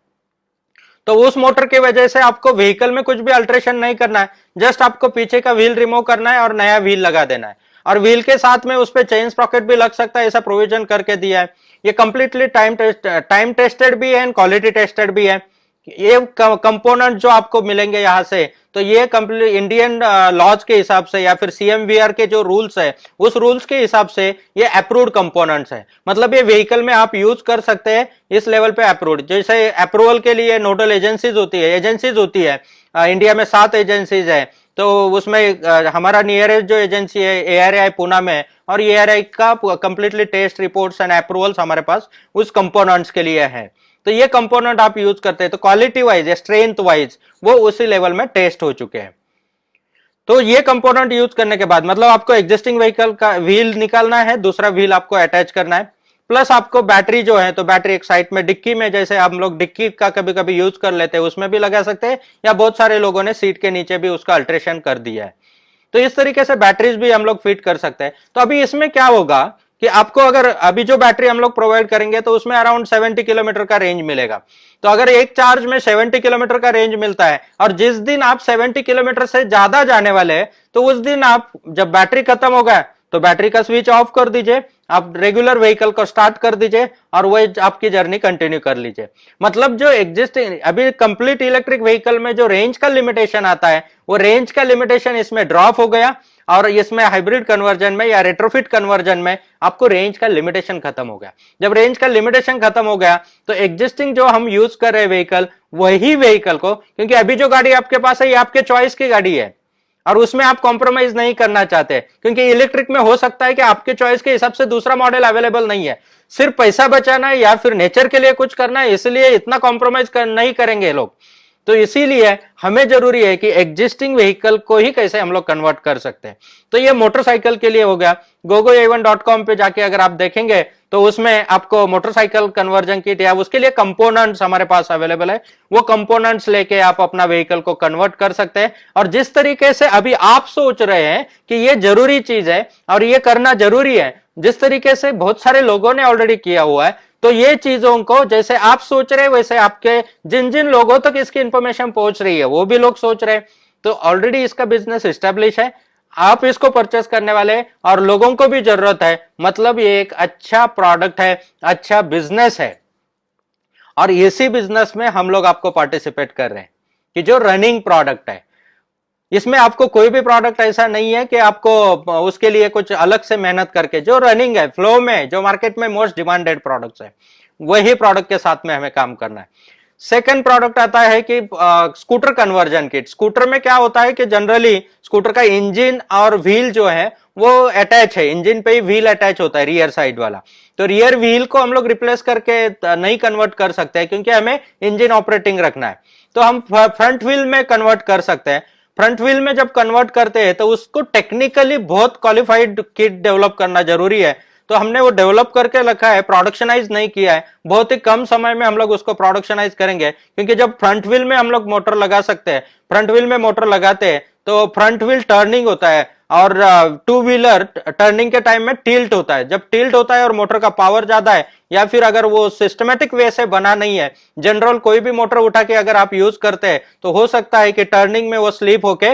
तो उस मोटर की वजह से आपको व्हीकल में कुछ भी अल्ट्रेशन नहीं करना है, जस्ट आपको पीछे का व्हील रिमूव करना है और नया व्हील लगा देना है। और व्हील के साथ में उस पर चेन स्प्रॉकेट भी लग सकता है, ऐसा प्रोविजन करके दिया है। ये कंप्लीटली टाइम टेस्टेड भी है एंड क्वालिटी टेस्टेड भी है। ये कंपोनेंट जो आपको मिलेंगे यहाँ से, तो ये कंप्लीट इंडियन लॉज के हिसाब से या फिर सीएमवीआर के जो रूल्स है उस रूल्स के हिसाब से ये अप्रूव्ड कंपोनेंट्स है। मतलब ये व्हीकल में आप यूज कर सकते हैं, इस लेवल पे अप्रूव्ड। जैसे अप्रूवल के लिए नोडल एजेंसीज होती है इंडिया में 7 एजेंसीज है, तो उसमें हमारा नियरेस्ट जो एजेंसी है एआरआई पुणे में, और एआरआई का completely test reports and approvals हमारे पास उस कंपोनेंट्स के लिए है। तो ये कंपोनेंट आप यूज करते हैं तो क्वालिटी वाइज या स्ट्रेंथ वाइज वो उसी लेवल में टेस्ट हो चुके हैं। तो ये कंपोनेंट यूज करने के बाद मतलब आपको एग्जिस्टिंग व्हीकल का व्हील निकालना है, दूसरा व्हील आपको अटैच करना है, प्लस आपको बैटरी जो है, तो बैटरी एक साइड में डिक्की में, जैसे हम लोग डिक्की का कभी कभी यूज कर लेते हैं उसमें भी लगा सकते हैं, या बहुत सारे लोगों ने सीट के नीचे भी उसका अल्ट्रेशन कर दिया है। तो इस तरीके से बैटरीज भी हम लोग फिट कर सकते हैं। तो अभी इसमें क्या होगा कि आपको अगर अभी जो बैटरी हम लोग प्रोवाइड करेंगे तो उसमें अराउंड 70 किलोमीटर का रेंज मिलेगा। तो अगर एक चार्ज में 70 किलोमीटर का रेंज मिलता है और जिस दिन आप 70 किलोमीटर से ज्यादा जाने वाले हैं, तो उस दिन आप जब बैटरी खत्म होगा तो बैटरी का स्विच ऑफ कर दीजिए, आप रेगुलर व्हीकल को स्टार्ट कर दीजिए और वो आपकी जर्नी कंटिन्यू कर लीजिए। मतलब जो एग्जिस्टिंग अभी कंप्लीट इलेक्ट्रिक व्हीकल में जो रेंज का लिमिटेशन आता है वो रेंज का लिमिटेशन इसमें ड्रॉप हो गया, और इसमें हाइब्रिड कन्वर्जन में या रेट्रोफिट कन्वर्जन में आपको रेंज का लिमिटेशन खत्म हो गया। जब रेंज का लिमिटेशन खत्म हो गया तो एग्जिस्टिंग जो हम यूज कर रहे हैं व्हीकल, वही व्हीकल को, क्योंकि अभी जो गाड़ी आपके पास है ये आपके चॉइस की गाड़ी है और उसमें आप कॉम्प्रोमाइज नहीं करना चाहते, क्योंकि इलेक्ट्रिक में हो सकता है कि आपके चॉइस के हिसाब से दूसरा मॉडल अवेलेबल नहीं है, सिर्फ पैसा बचाना है या फिर नेचर के लिए कुछ करना है, इसलिए इतना कॉम्प्रोमाइज नहीं करेंगे लोग। तो इसीलिए हमें जरूरी है कि एग्जिस्टिंग व्हीकल को ही कैसे हम लोग कन्वर्ट कर सकते हैं। तो ये मोटरसाइकिल के लिए हो गया। gogoa1.com पे जाके अगर आप देखेंगे तो उसमें आपको मोटरसाइकिल कन्वर्जन किट या उसके लिए कंपोनेंट्स हमारे पास अवेलेबल है, वो कंपोनेंट्स लेके आप अपना व्हीकल को कन्वर्ट कर सकते हैं। और जिस तरीके से अभी आप सोच रहे हैं कि ये जरूरी चीज है और ये करना जरूरी है, जिस तरीके से बहुत सारे लोगों ने ऑलरेडी किया हुआ है, तो ये चीजों को जैसे आप सोच रहे हैं वैसे आपके जिन जिन लोगों तक इसकी इंफॉर्मेशन पहुंच रही है वो भी लोग सोच रहे हैं। तो ऑलरेडी इसका बिजनेस एस्टेब्लिश है, आप इसको परचेस करने वाले और लोगों को भी जरूरत है, मतलब ये एक अच्छा प्रोडक्ट है, अच्छा बिजनेस है। और इसी बिजनेस में हम लोग आपको पार्टिसिपेट कर रहे हैं कि जो रनिंग प्रोडक्ट है, इसमें आपको कोई भी प्रोडक्ट ऐसा नहीं है कि आपको उसके लिए कुछ अलग से मेहनत करके, जो रनिंग है फ्लो में, जो मार्केट में मोस्ट डिमांडेड प्रोडक्ट्स है, वही प्रोडक्ट के साथ में हमें काम करना है। सेकंड प्रोडक्ट आता है कि स्कूटर कन्वर्जन किट। स्कूटर में क्या होता है कि जनरली स्कूटर का इंजन और व्हील जो है वो अटैच है, इंजन पे ही व्हील अटैच होता है रियर साइड वाला। तो रियर व्हील को हम लोग रिप्लेस करके नहीं कन्वर्ट कर सकते हैं क्योंकि हमें इंजन ऑपरेटिंग रखना है, तो हम फ्रंट व्हील में कन्वर्ट कर सकते हैं। फ्रंट व्हील में जब कन्वर्ट करते हैं तो उसको टेक्निकली बहुत क्वालिफाइड किट डेवलप करना जरूरी है, तो हमने वो डेवलप करके रखा है, प्रोडक्शनाइज नहीं किया है। बहुत ही कम समय में हम लोग उसको प्रोडक्शनाइज करेंगे, क्योंकि जब फ्रंट व्हील में हम लोग मोटर लगा सकते हैं, फ्रंट व्हील में मोटर लगाते हैं तो फ्रंट व्हील टर्निंग होता है, और टू व्हीलर टर्निंग के टाइम में टिल्ट होता है। जब टिल्ट होता है और मोटर का पावर ज्यादा है, या फिर अगर वो सिस्टमेटिक वे से बना नहीं है, जनरल कोई भी मोटर उठा के अगर आप यूज करते हैं तो हो सकता है कि टर्निंग में वो स्लिप होके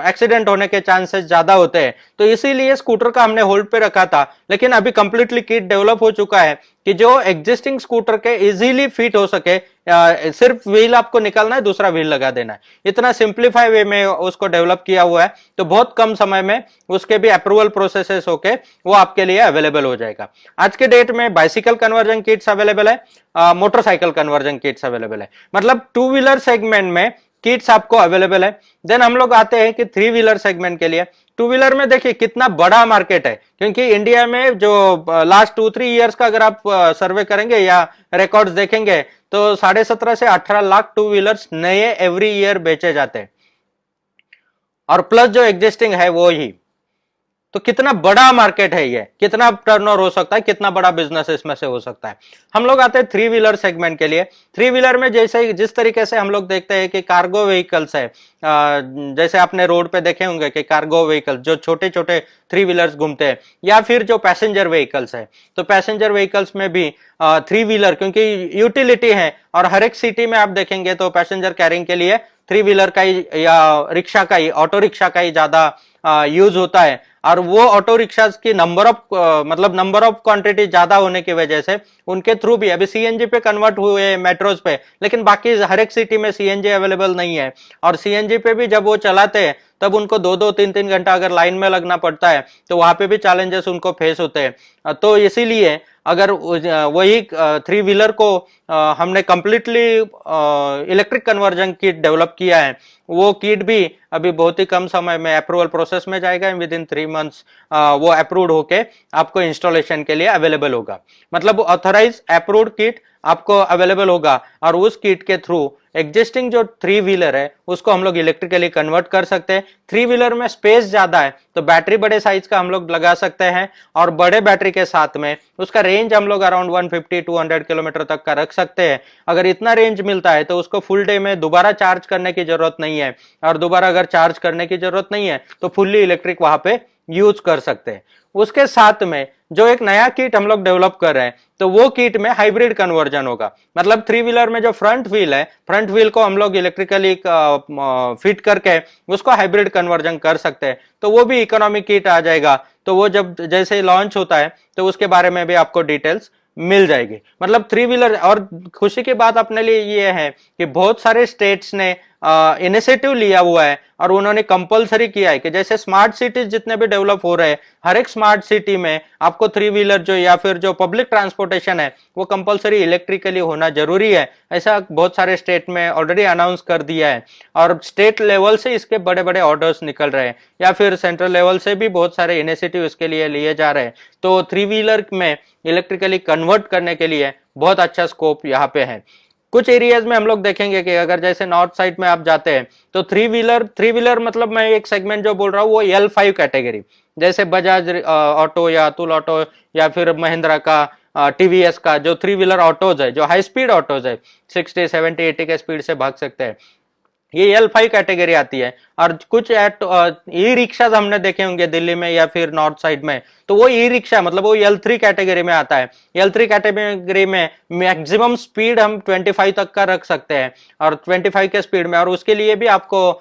एक्सीडेंट होने के चांसेस ज्यादा होते हैं। तो इसीलिए स्कूटर का हमने होल्ड पे रखा था, लेकिन अभी कंप्लीटली किट डेवलप हो चुका है कि जो एग्जिस्टिंग स्कूटर के इजीली फिट हो सके, सिर्फ व्हील आपको निकालना है, दूसरा व्हील लगा देना है। इतना सिंप्लीफाई वे में उसको डेवलप किया हुआ है, तो बहुत कम समय में उसके भी अप्रूवल प्रोसेसेस होके वो आपके लिए अवेलेबल हो जाएगा। आज के डेट में बाइसिकल कन्वर्जन किट्स अवेलेबल है, मोटरसाइकिल कन्वर्जन किट्स अवेलेबल है, मतलब टू व्हीलर सेगमेंट में किट्स आपको अवेलेबल है। देन हम लोग आते हैं कि थ्री व्हीलर सेगमेंट के लिए। टू व्हीलर में देखिए कितना बड़ा मार्केट है, क्योंकि इंडिया में जो लास्ट 2-3 इयर्स का अगर आप सर्वे करेंगे या रिकॉर्ड्स देखेंगे तो 17.5 से 18 लाख टू व्हीलर्स नए एवरी ईयर बेचे जाते हैं, और प्लस जो एग्जिस्टिंग है वो ही। तो कितना बड़ा मार्केट है ये, कितना टर्नओवर हो सकता है, कितना बड़ा बिजनेस इसमें से हो सकता है। हम लोग आते हैं थ्री व्हीलर सेगमेंट के लिए। थ्री व्हीलर में जैसे जिस तरीके से हम लोग देखते हैं कि कार्गो व्हीकल्स है, जैसे आपने रोड पे देखे होंगे कि कार्गो व्हीकल जो छोटे छोटे थ्री व्हीलर्स घूमते हैं, या फिर जो पैसेंजर व्हीकल्स है, तो पैसेंजर व्हीकल्स में भी थ्री व्हीलर क्योंकि यूटिलिटी है, और हर एक सिटी में आप देखेंगे तो पैसेंजर कैरिंग के लिए थ्री व्हीलर का ही या रिक्शा का ही, ऑटो रिक्शा का ही ज्यादा यूज होता है। और वो ऑटो रिक्शा की नंबर ऑफ मतलब नंबर ऑफ क्वांटिटी ज्यादा होने की वजह से उनके थ्रू भी अभी सीएनजी पे कन्वर्ट हुए मेट्रोज पे, लेकिन बाकी हर एक सिटी में सीएनजी अवेलेबल नहीं है। और सीएनजी पे भी जब वो चलाते हैं तब उनको 2-2, 3-3 घंटा अगर लाइन में लगना पड़ता है, तो वहां पे भी चैलेंजेस उनको फेस होते हैं। तो इसीलिए अगर वही थ्री व्हीलर को हमने completely electric conversion kit develop किया है, वो किट भी अभी बहुत ही कम समय में अप्रूवल प्रोसेस में जाएगा। विद इन 3 मंथ्स वो अप्रूव्ड होके आपको इंस्टॉलेशन के लिए अवेलेबल होगा। मतलब ऑथराइज अप्रूव्ड किट आपको अवेलेबल होगा, और उस किट के थ्रू एग्जिस्टिंग जो थ्री व्हीलर है उसको हम लोग इलेक्ट्रिकली कन्वर्ट कर सकते हैं। थ्री व्हीलर में स्पेस ज्यादा है तो बैटरी बड़े साइज का हम लोग लगा सकते हैं, और बड़े बैटरी के साथ में उसका रेंज हम लोग अराउंड 150-200 किलोमीटर तक का रख सकते हैं। अगर इतना रेंज मिलता है तो उसको फुल डे में दोबारा चार्ज करने की जरूरत नहीं है, और दोबारा अगर चार्ज करने की जरूरत नहीं है तो फुल्ली इलेक्ट्रिक वहां पे यूज कर सकते हैं। उसके साथ में जो एक नया किट हम लोग डेवलप कर रहे हैं, तो वो किट में हाइब्रिड कन्वर्जन होगा। मतलब थ्री व्हीलर में जो फ्रंट व्हील है, फ्रंट व्हील को हम लोग इलेक्ट्रिकली फिट करके उसको हाइब्रिड कन्वर्जन कर सकते हैं, तो वो भी इकोनॉमिक किट आ जाएगा। तो वो जब जैसे लॉन्च होता है तो उसके बारे में भी आपको डिटेल्स मिल जाएगी। मतलब थ्री व्हीलर, और खुशी की बात अपने लिए ये है कि बहुत सारे स्टेट्स ने इनिशिएटिव लिया हुआ है, और उन्होंने कंपलसरी किया है कि जैसे स्मार्ट सिटीज जितने भी डेवलप हो रहे हैं, हर एक स्मार्ट सिटी में आपको थ्री व्हीलर जो या फिर जो पब्लिक ट्रांसपोर्टेशन है वो कंपलसरी इलेक्ट्रिकली होना जरूरी है। ऐसा बहुत सारे स्टेट में ऑलरेडी अनाउंस कर दिया है, और स्टेट लेवल से इसके बड़े बड़े ऑर्डर्स निकल रहे हैं, या फिर सेंट्रल लेवल से भी बहुत सारे इनिशिएटिव इसके लिए लिए जा रहे हैं। तो थ्री व्हीलर में इलेक्ट्रिकली कन्वर्ट करने के लिए बहुत अच्छा स्कोप यहाँ पे है। कुछ एरियाज में हम लोग देखेंगे कि अगर जैसे नॉर्थ साइड में आप जाते हैं तो थ्री व्हीलर मतलब मैं एक सेगमेंट जो बोल रहा हूँ वो L5 कैटेगरी, जैसे बजाज ऑटो या अतुल ऑटो या फिर महिंद्रा का, टीवीएस का जो थ्री व्हीलर ऑटोज है, जो हाई स्पीड ऑटोज है, 60, 70, 80 के स्पीड से भाग सकते हैं, ये L5 कैटेगरी आती है। और कुछ ई रिक्शा हमने देखे होंगे दिल्ली में या फिर नॉर्थ साइड में, तो वो ई रिक्शा मतलब वो L3 कैटेगरी में आता है। L3 कैटेगरी में मैक्सिमम स्पीड हम 25 तक का रख सकते हैं, और 25 के स्पीड में, और उसके लिए भी आपको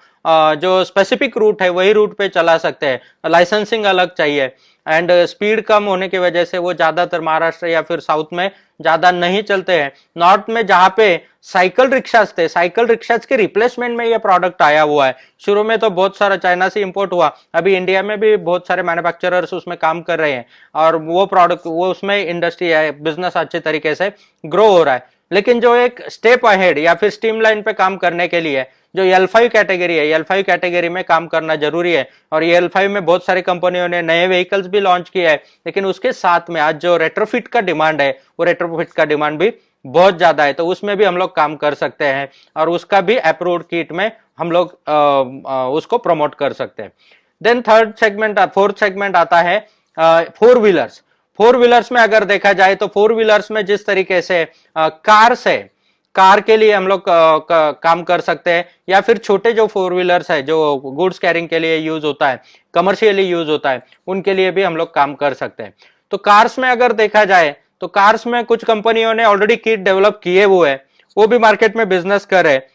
जो स्पेसिफिक रूट है वही रूट पे चला सकते हैं, लाइसेंसिंग अलग चाहिए। एंड स्पीड कम होने की वजह से वो ज्यादातर महाराष्ट्र या फिर साउथ में ज्यादा नहीं चलते हैं। नॉर्थ में जहाँ पे साइकिल रिक्शास थे, साइकिल रिक्शास के रिप्लेसमेंट में ये प्रोडक्ट आया हुआ है। शुरू में तो बहुत सारा चाइना से इंपोर्ट हुआ, अभी इंडिया में भी बहुत सारे मैन्युफैक्चरर्स उसमें काम कर रहे हैं, और वो प्रोडक्ट वो उसमें इंडस्ट्री है, बिजनेस अच्छे तरीके से ग्रो हो रहा है। लेकिन जो एक स्टेप अहेड या फिर स्ट्रीमलाइन पे काम करने के लिए जो L5 कैटेगरी है, L5 कैटेगरी में काम करना जरूरी है। और ये L5 में बहुत सारी कंपनियों ने नए व्हीकल्स भी लॉन्च किए हैं, लेकिन उसके साथ में आज जो रेट्रोफिट का डिमांड है वो रेट्रोफिट का डिमांड भी बहुत ज्यादा है, तो उसमें भी हम लोग काम कर सकते हैं, और उसका भी अप्रूव्ड किट में हम लोग उसको प्रमोट कर सकते हैं। देन फोर्थ सेगमेंट आता है फोर व्हीलर्स। फोर व्हीलर्स में अगर देखा जाए तो फोर व्हीलर्स में जिस तरीके से कार से, कार के लिए हम लोग काम कर सकते हैं, या फिर छोटे जो फोर व्हीलर्स है जो गुड्स कैरिंग के लिए यूज होता है, कमर्शियली यूज होता है, उनके लिए भी हम लोग काम कर सकते हैं। तो कार्स में अगर देखा जाए तो कार्स में कुछ कंपनियों ने ऑलरेडी किट डेवलप किए हुए हैं, वो भी मार्केट में बिजनेस कर रहे हैं।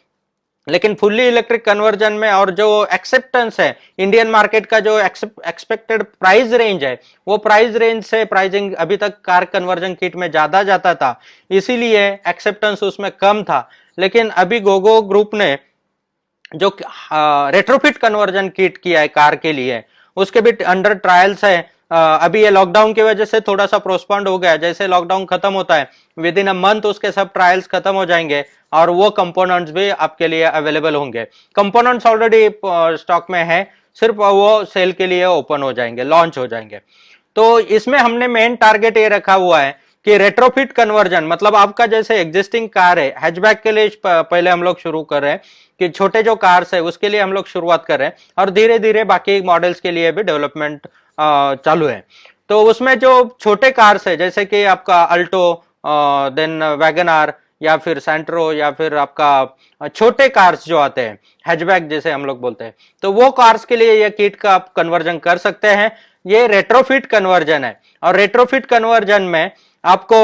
लेकिन फुल्ली इलेक्ट्रिक कन्वर्जन में और जो एक्सेप्टेंस है इंडियन मार्केट का, जो एक्सपेक्टेड प्राइस रेंज है, वो प्राइस रेंज से प्राइसिंग अभी तक कार कन्वर्जन किट में ज्यादा जाता था, इसीलिए एक्सेप्टेंस उसमें कम था। लेकिन अभी गोगो ग्रुप ने जो रेट्रोफिट कन्वर्जन किट किया है कार के लिए, उसके भी अंडर ट्रायल्स है। अभी ये लॉकडाउन की वजह से थोड़ा सा प्रोस्पोन्ड हो गया, जैसे लॉकडाउन खत्म होता है विद इन अ मंथ उसके सब ट्रायल्स खत्म हो जाएंगे और वो कंपोनेंट्स भी आपके लिए अवेलेबल होंगे। कंपोनेंट्स ऑलरेडी स्टॉक में है, सिर्फ वो सेल के लिए ओपन हो जाएंगे, लॉन्च हो जाएंगे। तो इसमें हमने मेन टारगेट ये रखा हुआ है कि रेट्रोफिट कन्वर्जन, मतलब आपका जैसे एग्जिस्टिंग कार है, हैचबैक के लिए पहले हम लोग शुरू कर रहे हैं कि छोटे जो कार्स है उसके लिए हम लोग शुरुआत कर रहे हैं, और धीरे धीरे बाकी मॉडल्स के लिए भी डेवलपमेंट चालू है। तो उसमें जो छोटे कार्स है जैसे कि आपका अल्टो, देन वैगन आर, या फिर सेंट्रो, या फिर आपका छोटे कार्स जो आते हैं हैचबैक जैसे हम लोग बोलते हैं, तो वो कार्स के लिए ये किट का आप कन्वर्जन कर सकते हैं। ये रेट्रोफिट कन्वर्जन है, और रेट्रोफिट कन्वर्जन में आपको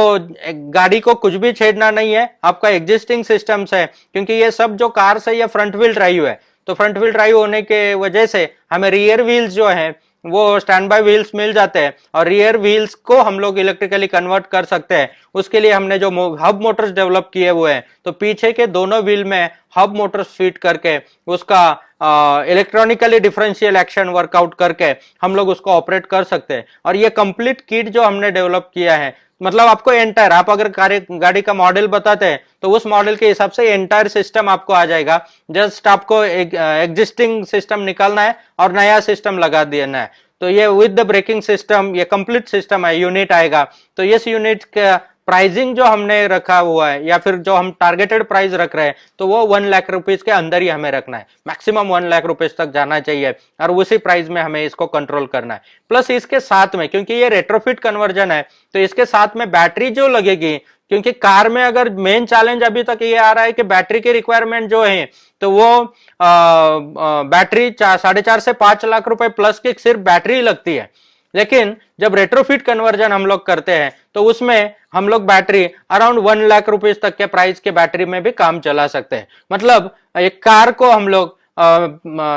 गाड़ी को कुछ भी छेड़ना नहीं है, आपका एग्जिस्टिंग सिस्टम्स है, क्योंकि ये सब जो कार्स है ये फ्रंट व्हील ड्राइव है। तो फ्रंट व्हील ड्राइव होने के वजह से हमें रियर व्हील्स जो है वो स्टैंड बाय व्हील्स मिल जाते हैं, और रियर व्हील्स को हम लोग इलेक्ट्रिकली कन्वर्ट कर सकते हैं। उसके लिए हमने जो हब मोटर्स डेवलप किए हुए हैं, तो पीछे के दोनों व्हील में हब मोटर्स फिट करके उसका इलेक्ट्रॉनिकली डिफरेंशियल एक्शन वर्कआउट करके हम लोग उसको ऑपरेट कर सकते हैं। और ये कंप्लीट किट जो हमने डेवलप किया है, मतलब आपको एंटायर, आप अगर गाड़ी का मॉडल बताते हैं तो उस मॉडल के हिसाब से एंटायर सिस्टम आपको आ जाएगा। जस्ट आपको एग्जिस्टिंग सिस्टम निकालना है और नया सिस्टम लगा देना है। तो ये विद द ब्रेकिंग सिस्टम, ये कंप्लीट सिस्टम है, यूनिट आएगा। तो इस यूनिट का प्राइसिंग जो हमने रखा हुआ है, या फिर जो हम टारगेटेड प्राइस रख रहे हैं, तो वो 1 लाख रुपीज के अंदर ही हमें रखना है, मैक्सिमम 1 लाख रुपीज तक जाना चाहिए, और उसी प्राइस में हमें इसको कंट्रोल करना है। प्लस इसके साथ में, क्योंकि ये रेट्रोफिट कन्वर्जन है, तो इसके साथ में बैटरी जो लगेगी, क्योंकि कार में अगर मेन चैलेंज अभी तक ये आ रहा है कि बैटरी की रिक्वायरमेंट जो है, तो वो बैटरी 4.5 से 5 लाख रुपए प्लस की सिर्फ बैटरी लगती है। लेकिन जब रेट्रोफिट कन्वर्जन हम लोग करते हैं तो उसमें हम लोग बैटरी अराउंड 1 लाख रुपीज तक के प्राइस के बैटरी में भी काम चला सकते हैं। मतलब एक कार को हम लोग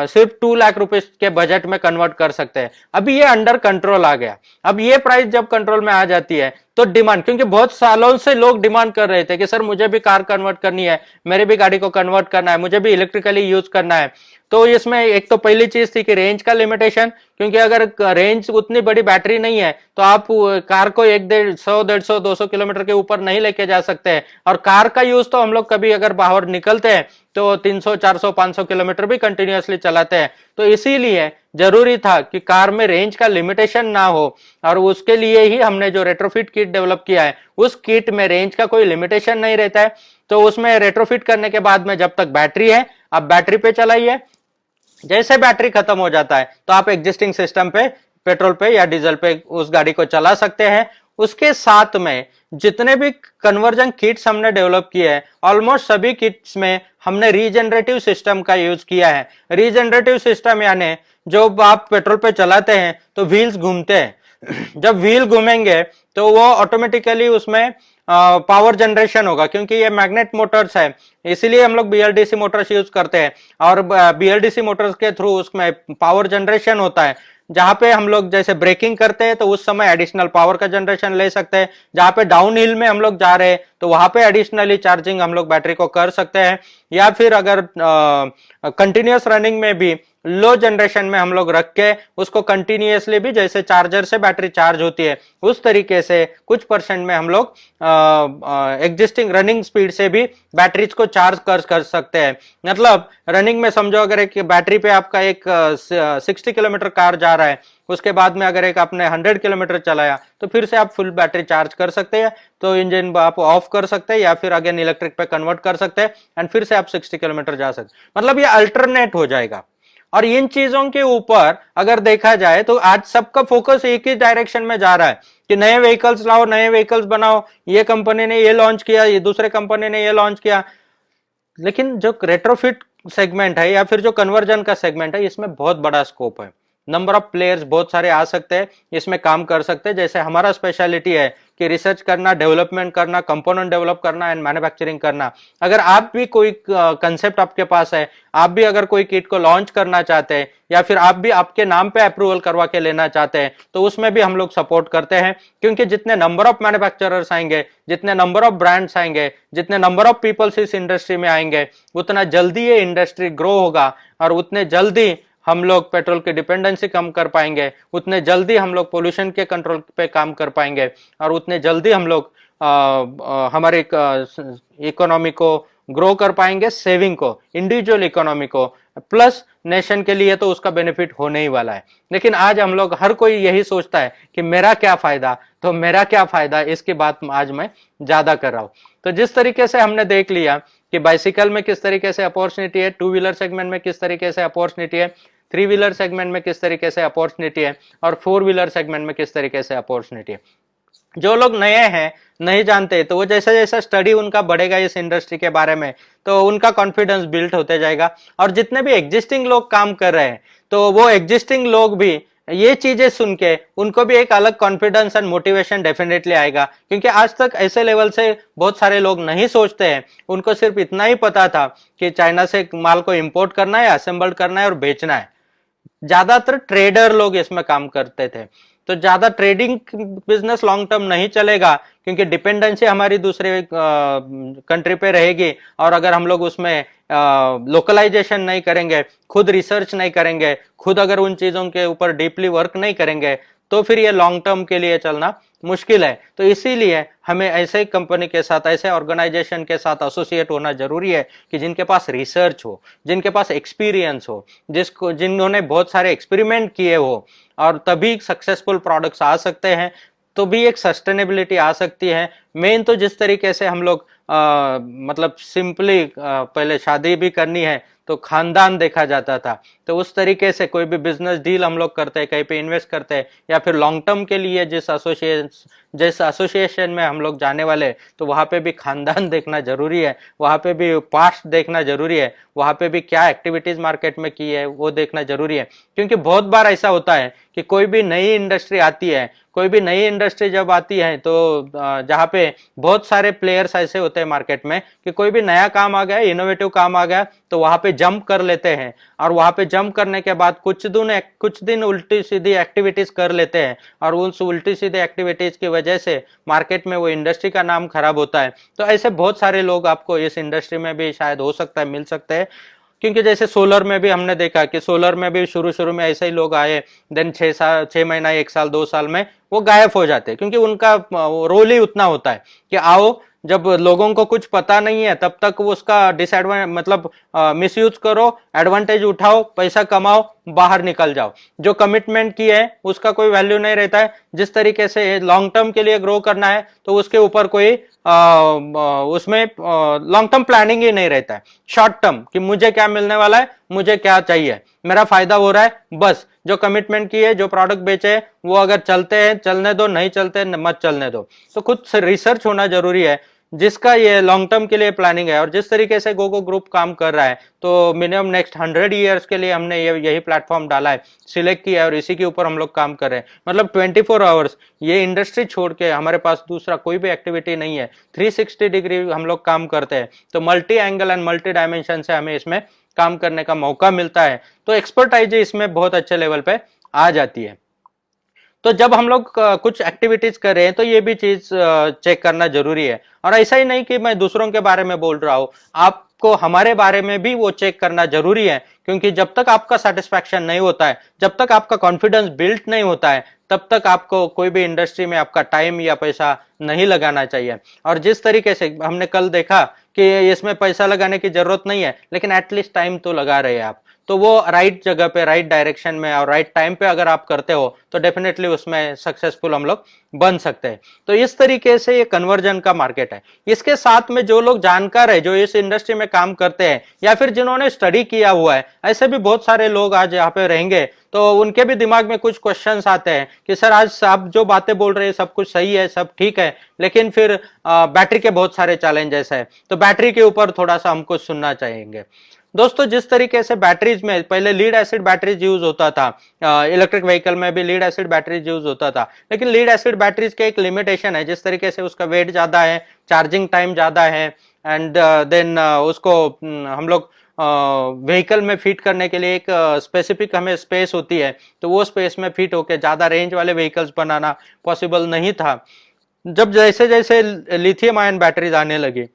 सिर्फ 2 लाख रुपीज के बजट में कन्वर्ट कर सकते हैं। अभी ये अंडर कंट्रोल आ गया। अब ये प्राइस जब कंट्रोल में आ जाती है तो डिमांड, क्योंकि बहुत सालों से लोग डिमांड कर रहे थे कि सर मुझे भी कार कन्वर्ट करनी है, मेरे भी गाड़ी को कन्वर्ट करना है, मुझे भी इलेक्ट्रिकली यूज करना है। तो इसमें एक तो पहली चीज थी कि रेंज का लिमिटेशन, क्योंकि अगर रेंज उतनी बड़ी बैटरी नहीं है तो आप कार को 150-150-200 किलोमीटर के ऊपर नहीं लेके जा सकते। और कार का यूज तो हम लोग कभी अगर बाहर निकलते हैं तो 300, 400, 500 किलोमीटर भी कंटिन्यूअसली चलाते हैं। तो इसीलिए जरूरी था कि कार में रेंज का लिमिटेशन ना हो, और उसके लिए ही हमने जो रेट्रोफिट किट डेवलप किया है, उस किट में रेंज का कोई लिमिटेशन नहीं रहता है। तो उसमें रेट्रोफिट करने के बाद में जब तक बैटरी है आप बैटरी पे चलाइए, जैसे बैटरी खत्म हो जाता है तो आप एग्जिस्टिंग सिस्टम पे, पेट्रोल पे या डीजल पे उस गाड़ी को चला सकते हैं। उसके साथ में जितने भी कन्वर्जन किट्स हमने डेवलप किए हैं, ऑलमोस्ट सभी किट्स में हमने रीजनरेटिव सिस्टम का यूज किया है। रीजनरेटिव सिस्टम यानी जो आप पेट्रोल पे चलाते हैं तो व्हील्स घूमते हैं, जब व्हील घूमेंगे तो वो ऑटोमेटिकली उसमें पावर जनरेशन होगा, क्योंकि ये मैग्नेट मोटर्स है, इसीलिए हम लोग बीएलडीसी मोटर्स यूज करते हैं। और बीएलडीसी मोटर्स के थ्रू उसमें पावर जनरेशन होता है। जहां पे हम लोग जैसे ब्रेकिंग करते हैं तो उस समय एडिशनल पावर का जनरेशन ले सकते हैं, जहां पे डाउन हिल में हम लोग जा रहे हैं तो वहां पे एडिशनली चार्जिंग हम लोग बैटरी को कर सकते हैं। या फिर अगर कंटिन्यूअस रनिंग में भी लो जनरेशन में हम लोग रख के उसको कंटिन्यूअसली भी, जैसे चार्जर से बैटरी चार्ज होती है उस तरीके से कुछ परसेंट में हम लोग एग्जिस्टिंग रनिंग स्पीड से भी बैटरीज को चार्ज कर सकते हैं। मतलब रनिंग में समझो अगर एक बैटरी पे आपका एक 60 किलोमीटर कार जा रहा है, उसके बाद में अगर एक आपने 100 किलोमीटर चलाया तो फिर से आप फुल बैटरी चार्ज कर सकते हैं। तो इंजन आप ऑफ कर सकते हैं या फिर अगेन इलेक्ट्रिक पे कन्वर्ट कर सकते हैं, एंड फिर से आप 60 किलोमीटर जा सकते हैं। मतलब ये अल्टरनेट हो जाएगा। और इन चीजों के ऊपर अगर देखा जाए तो आज सबका फोकस एक ही डायरेक्शन में जा रहा है कि नए व्हीकल्स लाओ, नए व्हीकल्स बनाओ, ये कंपनी ने ये लॉन्च किया, ये दूसरे कंपनी ने ये लॉन्च किया। लेकिन जो रेट्रोफिट सेगमेंट है या फिर जो कन्वर्जन का सेगमेंट है, इसमें बहुत बड़ा स्कोप है। नंबर ऑफ प्लेयर्स बहुत सारे आ सकते हैं, इसमें काम कर सकते हैं। जैसे हमारा स्पेशलिटी है कि रिसर्च करना, डेवलपमेंट करना, कंपोनेंट डेवलप करना एंड मैन्युफैक्चरिंग करना। अगर आप भी कोई कंसेप्ट आपके पास है, आप भी अगर कोई किट को लॉन्च करना चाहते हैं या फिर आप भी आपके नाम पे अप्रूवल करवा के लेना चाहते हैं, तो उसमें भी हम लोग सपोर्ट करते हैं। क्योंकि जितने नंबर ऑफ मैन्युफैक्चरर्स आएंगे, जितने नंबर ऑफ ब्रांड्स आएंगे, जितने नंबर ऑफ पीपल्स इस इंडस्ट्री में आएंगे, उतना जल्दी ये इंडस्ट्री ग्रो होगा और उतने जल्दी हम लोग पेट्रोल की डिपेंडेंसी कम कर पाएंगे, उतने जल्दी हम लोग पोल्यूशन के कंट्रोल पे काम कर पाएंगे और उतने जल्दी हम लोग हमारे इकोनॉमी को ग्रो कर पाएंगे, सेविंग को, इंडिविजुअल इकोनॉमी को, प्लस नेशन के लिए तो उसका बेनिफिट होने ही वाला है। लेकिन आज हम लोग हर कोई यही सोचता है कि मेरा क्या फायदा, तो मेरा क्या फायदा, इसकी बात आज मैं ज्यादा कर रहा हूं। तो जिस तरीके से हमने देख लिया कि बाइसिकल में किस तरीके से अपॉर्चुनिटी है, टू व्हीलर सेगमेंट में किस तरीके से अपॉर्चुनिटी है, थ्री व्हीलर सेगमेंट में किस तरीके से अपॉर्चुनिटी है और फोर व्हीलर सेगमेंट में किस तरीके से अपॉर्चुनिटी है। जो लोग नए हैं, नहीं जानते, तो वो जैसा जैसा स्टडी उनका बढ़ेगा इस इंडस्ट्री के बारे में, तो उनका कॉन्फिडेंस बिल्ड होते जाएगा। और जितने भी एग्जिस्टिंग लोग काम कर रहे हैं, तो वो एग्जिस्टिंग लोग भी ये चीजें सुन के उनको भी एक अलग कॉन्फिडेंस एंड मोटिवेशन डेफिनेटली आएगा। क्योंकि आज तक ऐसे लेवल से बहुत सारे लोग नहीं सोचते हैं, उनको सिर्फ इतना ही पता था कि चाइना से माल को इंपोर्ट करना है, असेंबल करना है और बेचना है। ज्यादातर ट्रेडर लोग इसमें काम करते थे। तो ज्यादा ट्रेडिंग बिजनेस लॉन्ग टर्म नहीं चलेगा, क्योंकि डिपेंडेंसी हमारी दूसरे कंट्री पे रहेगी। और अगर हम लोग उसमें लोकलाइजेशन नहीं करेंगे, खुद रिसर्च नहीं करेंगे, खुद अगर उन चीजों के ऊपर डीपली वर्क नहीं करेंगे, तो फिर ये लॉन्ग टर्म के लिए चलना मुश्किल है। तो इसीलिए हमें ऐसे कंपनी के साथ, ऐसे ऑर्गेनाइजेशन के साथ एसोसिएट होना जरूरी है कि जिनके पास रिसर्च हो, जिनके पास एक्सपीरियंस हो, जिन्होंने बहुत सारे एक्सपेरिमेंट किए हो, और तभी सक्सेसफुल प्रोडक्ट्स आ सकते हैं, तो भी एक सस्टेनेबिलिटी आ सकती है। मेन तो जिस तरीके से हम लोग मतलब सिंपली पहले शादी भी करनी है तो खानदान देखा जाता था, तो उस तरीके से कोई भी बिजनेस डील हम लोग करते हैं, कहीं पे इन्वेस्ट करते हैं, या फिर लॉन्ग टर्म के लिए जिस एसोसिएशन में हम लोग जाने वाले, तो वहां पे भी खानदान देखना जरूरी है, वहां पे भी पास्ट देखना जरूरी है, वहां पे भी क्या एक्टिविटीज मार्केट में की है वो देखना जरूरी है। क्योंकि बहुत बार ऐसा होता है कि कोई भी नई इंडस्ट्री आती है, कोई भी नई इंडस्ट्री जब आती है, तो जहाँ पे बहुत सारे प्लेयर्स ऐसे होते हैं मार्केट में कि कोई भी नया काम आ गया, इनोवेटिव काम आ गया, तो वहां पे जंप कर लेते हैं। और वहां पे जंप करने के बाद कुछ दिन उल्टी सीधी एक्टिविटीज कर लेते हैं, और उस उल्टी सीधी एक्टिविटीज की वजह से मार्केट में वो इंडस्ट्री का नाम खराब होता है। तो ऐसे बहुत सारे लोग आपको इस इंडस्ट्री में भी शायद हो सकता है मिल सकते हैं। क्योंकि जैसे सोलर में भी हमने देखा कि सोलर में भी शुरू में ऐसे ही लोग आए, देन 6 महीना, 1 साल, 2 साल में वो गायब हो जाते हैं। क्योंकि उनका रोल ही उतना होता है कि आओ, जब लोगों को कुछ पता नहीं है तब तक वो उसका मतलब मिसयूज करो, एडवांटेज उठाओ, पैसा कमाओ, बाहर निकल जाओ। जो कमिटमेंट की है उसका कोई वैल्यू नहीं रहता है। जिस तरीके से लॉन्ग टर्म के लिए ग्रो करना है, तो उसके ऊपर कोई उसमें लॉन्ग टर्म प्लानिंग ही नहीं रहता है। शॉर्ट टर्म कि मुझे क्या मिलने वाला है, मुझे क्या चाहिए, मेरा फायदा हो रहा है, बस जो कमिटमेंट की है, जो प्रोडक्ट बेचे है, वो अगर चलते हैं चलने दो, नहीं चलते मत चलने दो। तो खुद से रिसर्च होना जरूरी है, जिसका ये लॉन्ग टर्म के लिए प्लानिंग है। और जिस तरीके से गोगो ग्रुप काम कर रहा है, तो मिनिमम नेक्स्ट 100 ईयर्स के लिए हमने यही प्लेटफॉर्म डाला है, सिलेक्ट किया है, और इसी के ऊपर हम लोग काम कर रहे हैं। मतलब 24 आवर्स ये इंडस्ट्री छोड़ के हमारे पास दूसरा कोई भी एक्टिविटी नहीं है। 360 डिग्री हम लोग काम करते हैं। तो multi angle and multi dimension से हमें इसमें काम करने का मौका मिलता है। तो एक्सपर्टाइज इसमें बहुत अच्छे लेवल पे आ जाती है। तो जब हम लोग कुछ एक्टिविटीज कर रहे हैं, तो ये भी चीज चेक करना जरूरी है। और ऐसा ही नहीं कि मैं दूसरों के बारे में बोल रहा हूं, आपको हमारे बारे में भी वो चेक करना जरूरी है। क्योंकि जब तक आपका सेटिस्फैक्शन नहीं होता है, जब तक आपका कॉन्फिडेंस बिल्ड नहीं होता है, तब तक आपको कोई भी इंडस्ट्री में आपका टाइम या पैसा नहीं लगाना चाहिए। और जिस तरीके से हमने कल देखा कि इसमें पैसा लगाने की जरूरत नहीं है, लेकिन एटलीस्ट टाइम तो लगा रहे हैं आप, तो वो राइट जगह पे, राइट डायरेक्शन में और राइट टाइम पे अगर आप करते हो तो डेफिनेटली उसमें सक्सेसफुल हम लोग बन सकते हैं। तो इस तरीके से ये कन्वर्जन का मार्केट है। इसके साथ में जो लोग जानकार है, जो इस इंडस्ट्री में काम करते हैं या फिर जिन्होंने स्टडी किया हुआ है, ऐसे भी बहुत सारे लोग आज यहाँ पे रहेंगे, तो उनके भी दिमाग में कुछ क्वेश्चंस आते हैं कि सर आज आप जो बातें बोल रहे हैं सब कुछ सही है, सब ठीक है, लेकिन फिर बैटरी के बहुत सारे चैलेंजेस है, तो बैटरी के ऊपर थोड़ा सा हमको सुनना चाहेंगे। दोस्तों, जिस तरीके से बैटरीज में पहले लीड एसिड बैटरीज यूज होता था, इलेक्ट्रिक व्हीकल में भी लीड एसिड बैटरीज यूज होता था, लेकिन लीड एसिड बैटरीज के एक लिमिटेशन है, जिस तरीके से उसका वेट ज्यादा है, चार्जिंग टाइम ज्यादा है, एंड देन उसको हम लोग व्हीकल में फिट करने के लिए एक स्पेसिफिक हमें स्पेस होती है, तो वो स्पेस में फिट होकर ज्यादा रेंज वाले व्हीकल्स बनाना पॉसिबल नहीं था। जब जैसे जैसे लिथियम आयन बैटरीज आने लगी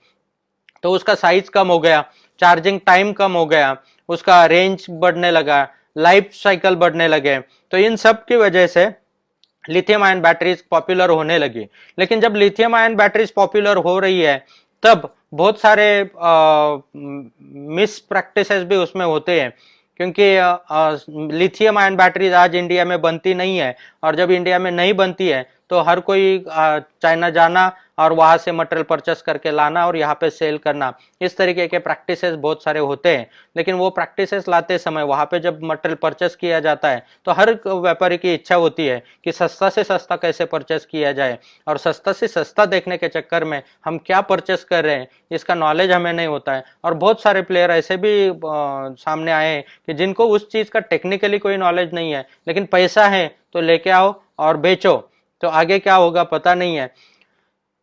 तो उसका साइज कम हो गया, चार्जिंग टाइम कम हो गया, उसका रेंज बढ़ने लगा, लाइफ साइकिल बढ़ने लगे, तो इन सब की वजह से लिथियम आयन बैटरीज पॉपुलर होने लगी। लेकिन जब लिथियम आयन बैटरीज पॉपुलर हो रही है तब बहुत सारे मिस प्रैक्टिसेस भी उसमें होते हैं, क्योंकि लिथियम आयन बैटरीज आज इंडिया में बनती नहीं है, और जब इंडिया में नहीं बनती है तो हर कोई चाइना जाना और वहां से मटेरियल परचेस करके लाना और यहाँ पे सेल करना, इस तरीके के प्रैक्टिसेस बहुत सारे होते हैं। लेकिन वो प्रैक्टिसेस लाते समय वहां पे जब मटेरियल परचेस किया जाता है तो हर व्यापारी की इच्छा होती है कि सस्ता से सस्ता कैसे परचेस किया जाए, और सस्ता से सस्ता देखने के चक्कर में हम क्या परचेस कर रहे हैं इसका नॉलेज हमें नहीं होता है। और बहुत सारे प्लेयर ऐसे भी सामने आए हैं कि जिनको उस चीज का टेक्निकली कोई नॉलेज नहीं है, लेकिन पैसा है तो लेके आओ और बेचो, तो आगे क्या होगा पता नहीं है।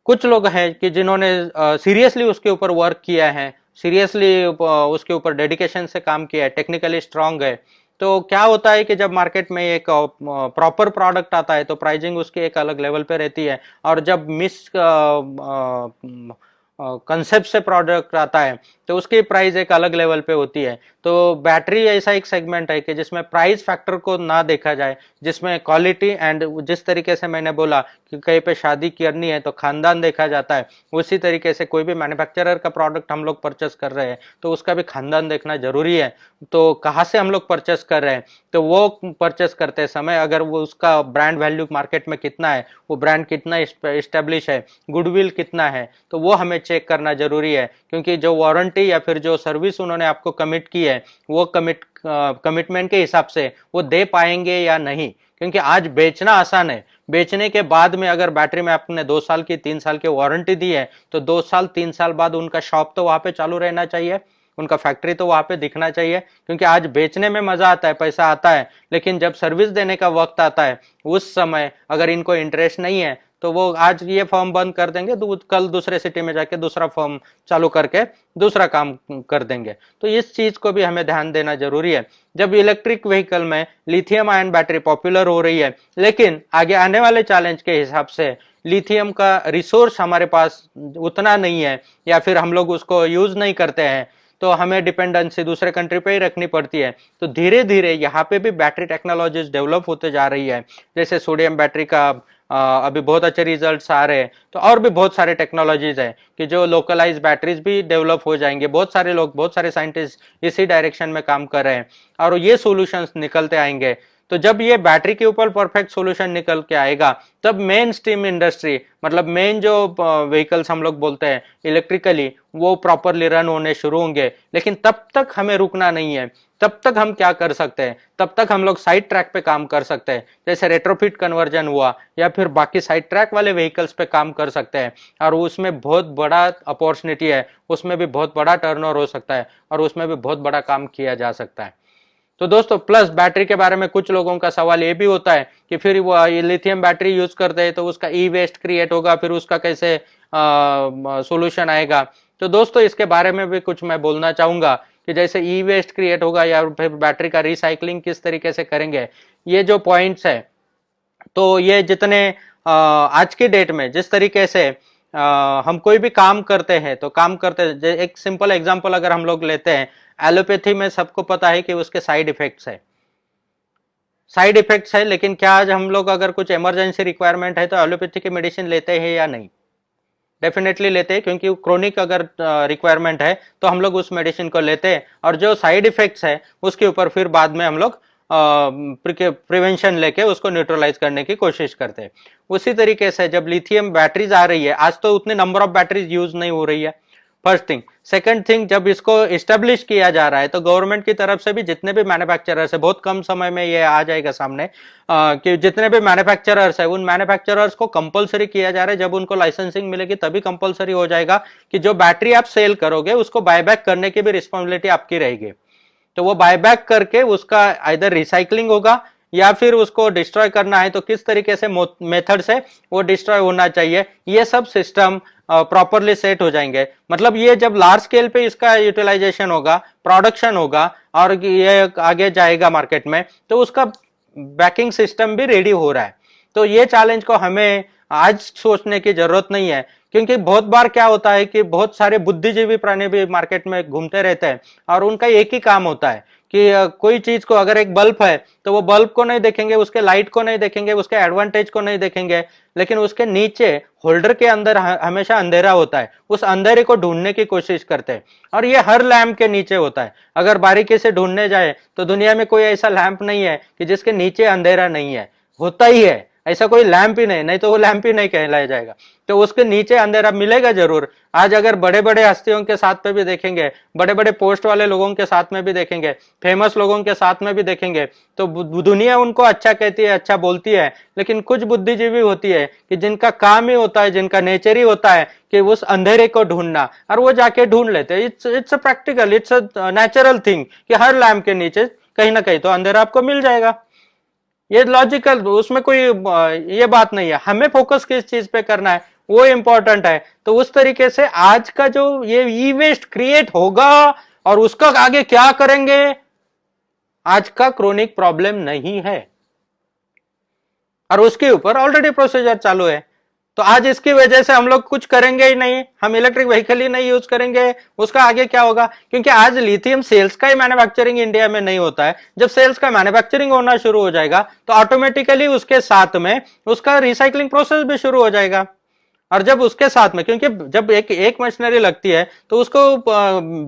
कुछ लोग हैं कि जिन्होंने सीरियसली उसके ऊपर वर्क किया है, सीरियसली उसके ऊपर डेडिकेशन से काम किया है, टेक्निकली स्ट्रांग है, तो क्या होता है कि जब मार्केट में एक प्रॉपर प्रोडक्ट आता है तो प्राइसिंग उसकी एक अलग लेवल पे रहती है, और जब मिस कंसेप्ट से प्रोडक्ट आता है तो उसकी प्राइस एक अलग लेवल पे होती है। तो बैटरी ऐसा एक सेगमेंट है कि जिसमें प्राइस फैक्टर को ना देखा जाए, जिसमें क्वालिटी एंड जिस तरीके से मैंने बोला कि कहीं पे शादी करनी है तो खानदान देखा जाता है, उसी तरीके से कोई भी मैन्युफैक्चरर का प्रोडक्ट हम लोग परचेस कर रहे हैं तो उसका भी खानदान देखना जरूरी है। तो कहाँ से हम लोग परचेस कर रहे हैं, तो वो परचेस करते समय अगर वो उसका ब्रांड वैल्यू मार्केट में कितना है, वो ब्रांड कितना इस्टेब्लिश है, गुडविल कितना है, तो वो हमें चेक करना जरूरी है। क्योंकि जो वारंटी या फिर जो सर्विस उन्होंने आपको कमिट की है वो कमिटमेंट के हिसाब से वो दे पाएंगे या नहीं। क्योंकि आज बेचना आसान है, बेचने के बाद में अगर बैटरी में आपने 2 साल की 3 साल की वारंटी दी है तो 2 साल 3 साल बाद उनका शॉप तो वहां पे चालू रहना चाहिए, उनका फैक्ट्री तो वहां पे दिखना चाहिए। क्योंकि आज बेचने में मजा आता है, पैसा आता है, लेकिन जब सर्विस देने का वक्त आता है उस समय अगर इनको इंटरेस्ट नहीं है तो वो आज ये फॉर्म बंद कर देंगे, कल दूसरे सिटी में जाके दूसरा फॉर्म चालू करके दूसरा काम कर देंगे। तो इस चीज को भी हमें ध्यान देना जरूरी है। जब इलेक्ट्रिक व्हीकल में लिथियम आयन बैटरी पॉपुलर हो रही है, लेकिन आगे आने वाले चैलेंज के हिसाब से लिथियम का रिसोर्स हमारे पास उतना नहीं है, या फिर हम लोग उसको यूज नहीं करते हैं, तो हमें डिपेंडेंसी दूसरे कंट्री पे ही रखनी पड़ती है। तो धीरे धीरे यहाँ पे भी बैटरी टेक्नोलॉजीज डेवलप होते जा रही है। जैसे सोडियम बैटरी का अभी बहुत अच्छे रिजल्ट्स आ रहे हैं, तो और भी बहुत सारे टेक्नोलॉजीज है कि जो लोकलाइज बैटरीज भी डेवलप हो जाएंगे। बहुत सारे लोग, बहुत सारे साइंटिस्ट इसी डायरेक्शन में काम कर रहे हैं और ये सॉल्यूशंस निकलते आएंगे। तो जब ये बैटरी के ऊपर परफेक्ट सॉल्यूशन निकल के आएगा तब मेन स्ट्रीम इंडस्ट्री, मतलब मेन जो व्हीकल्स हम लोग बोलते हैं इलेक्ट्रिकली, वो प्रॉपरली रन होने शुरू होंगे। लेकिन तब तक हमें रुकना नहीं है। तब तक हम क्या कर सकते हैं, तब तक हम लोग साइड ट्रैक पे काम कर सकते हैं, जैसे रेट्रोफिट कन्वर्जन हुआ या फिर बाकी साइड ट्रैक वाले व्हीकल्स पे काम कर सकते हैं, और उसमें बहुत बड़ा अपॉर्चुनिटी है, उसमें भी बहुत बड़ा टर्नओवर हो सकता है और उसमें भी बहुत बड़ा काम किया जा सकता है। तो दोस्तों, प्लस बैटरी के बारे में कुछ लोगों का सवाल ये भी होता है कि फिर वो लिथियम बैटरी यूज करते हैं तो उसका ई वेस्ट क्रिएट होगा, फिर उसका कैसे सॉल्यूशन आएगा। तो दोस्तों, इसके बारे में भी कुछ मैं बोलना चाहूंगा कि जैसे ई वेस्ट क्रिएट होगा या फिर बैटरी का रिसाइकलिंग किस तरीके से करेंगे, ये जो पॉइंट्स है, तो ये जितने आज के डेट में जिस तरीके से हम कोई भी काम करते हैं तो काम करते हैं, एक सिंपल एग्जांपल अगर हम लोग लेते हैं, एलोपैथी में सबको पता है कि उसके साइड इफेक्ट्स है, साइड इफेक्ट्स है, लेकिन क्या आज हम लोग अगर कुछ इमरजेंसी रिक्वायरमेंट है तो एलोपैथी की मेडिसिन लेते हैं या नहीं? डेफिनेटली लेते हैं, क्योंकि क्रोनिक अगर रिक्वायरमेंट है तो हम लोग उस मेडिसिन को लेते हैं, और जो साइड इफेक्ट्स है उसके ऊपर फिर बाद में हम लोग प्रिवेंशन लेके उसको न्यूट्रलाइज करने की कोशिश करते हैं। उसी तरीके से जब लिथियम बैटरीज आ रही है, आज तो उतने नंबर ऑफ बैटरीज यूज नहीं हो रही है, फर्स्ट थिंग। सेकंड थिंग, जब इसको इस्टेब्लिश किया जा रहा है तो गवर्नमेंट की तरफ से भी जितने भी मैन्युफैक्चरर्स है, बहुत कम समय में ये आ जाएगा सामने कि जितने भी मैन्युफैक्चरर्स है उन मैन्युफैक्चरर्स को कंपलसरी किया जा रहा है, जब उनको लाइसेंसिंग मिलेगी तभी कंपलसरी हो जाएगा कि जो बैटरी आप सेल करोगे उसको बायबैक करने की भी रिस्पॉन्सिबिलिटी आपकी रहेगी। तो वो बायबैक करके उसका आइदर रिसाइकलिंग होगा या फिर उसको डिस्ट्रॉय करना है तो किस तरीके से मेथड से वो डिस्ट्रॉय होना चाहिए, ये सब सिस्टम प्रॉपरली सेट हो जाएंगे। मतलब ये जब लार्ज स्केल पे इसका यूटिलाइजेशन होगा, प्रोडक्शन होगा और ये आगे जाएगा मार्केट में, तो उसका बैकिंग सिस्टम भी रेडी हो रहा है। तो ये चैलेंज को हमें आज सोचने की जरूरत नहीं है, क्योंकि बहुत बार क्या होता है कि बहुत सारे बुद्धिजीवी प्राणी भी मार्केट में घूमते रहते हैं और उनका एक ही काम होता है कि कोई चीज को, अगर एक बल्ब है तो वो बल्ब को नहीं देखेंगे, उसके लाइट को नहीं देखेंगे, उसके एडवांटेज को नहीं देखेंगे, लेकिन उसके नीचे होल्डर के अंदर हमेशा अंधेरा होता है, उस अंधेरे को ढूंढने की कोशिश करते हैं। और ये हर लैंप के नीचे होता है। अगर बारीकी से ढूंढने जाए तो दुनिया में कोई ऐसा लैंप नहीं है कि जिसके नीचे अंधेरा नहीं है, होता ही है, ऐसा कोई लैंप ही नहीं, नहीं तो वो लैंप ही नहीं कहलाया जाएगा। तो उसके नीचे अंधेरा मिलेगा जरूर। आज अगर बड़े बड़े हस्तियों के साथ में भी देखेंगे, बड़े बड़े पोस्ट वाले लोगों के साथ में भी देखेंगे, फेमस लोगों के साथ में भी देखेंगे, तो दुनिया उनको अच्छा कहती है, अच्छा बोलती है, लेकिन कुछ बुद्धिजीवी होती है कि जिनका काम ही होता है, जिनका नेचर ही होता है कि उस अंधेरे को ढूंढना, और वो जाके ढूंढ लेते हैं। It's a practical, it's a natural thing कि हर लैंप के नीचे कहीं ना कहीं तो अंधेरा आपको मिल जाएगा। ये लॉजिकल, उसमें कोई ये बात नहीं है। हमें फोकस किस चीज पे करना है वो इंपॉर्टेंट है। तो उस तरीके से आज का जो ये ई वेस्ट क्रिएट होगा और उसका आगे क्या करेंगे, आज का क्रोनिक प्रॉब्लम नहीं है, और उसके ऊपर ऑलरेडी प्रोसीजर चालू है। तो आज इसकी वजह से हम लोग कुछ करेंगे ही नहीं, हम इलेक्ट्रिक व्हीकल ही नहीं यूज करेंगे, उसका आगे क्या होगा? क्योंकि आज लिथियम सेल्स का ही मैन्युफैक्चरिंग इंडिया में नहीं होता है। जब सेल्स का मैन्युफैक्चरिंग होना शुरू हो जाएगा तो ऑटोमेटिकली उसके साथ में उसका रिसाइकलिंग प्रोसेस भी शुरू हो जाएगा। और जब उसके साथ में, क्योंकि जब एक मशीनरी लगती है तो उसको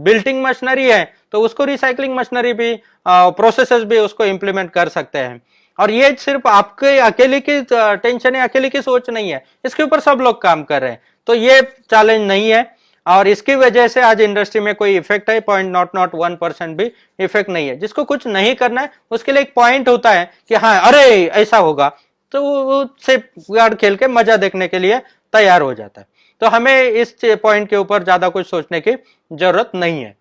बिल्टिंग मशीनरी है तो उसको रिसाइकलिंग मशीनरी भी, प्रोसेसेस भी उसको इंप्लीमेंट कर सकते हैं। और ये सिर्फ आपके अकेले की टेंशन है, अकेले की सोच नहीं है, इसके ऊपर सब लोग काम कर रहे हैं। तो ये चैलेंज नहीं है, और इसकी वजह से आज इंडस्ट्री में कोई इफेक्ट है 0.01% भी इफेक्ट नहीं है। जिसको कुछ नहीं करना है उसके लिए एक पॉइंट होता है कि हाँ अरे ऐसा होगा, तो वो सेफ गार्ड खेल के मजा देखने के लिए तैयार हो जाता है। तो हमें इस पॉइंट के ऊपर ज्यादा कुछ सोचने की जरूरत नहीं है।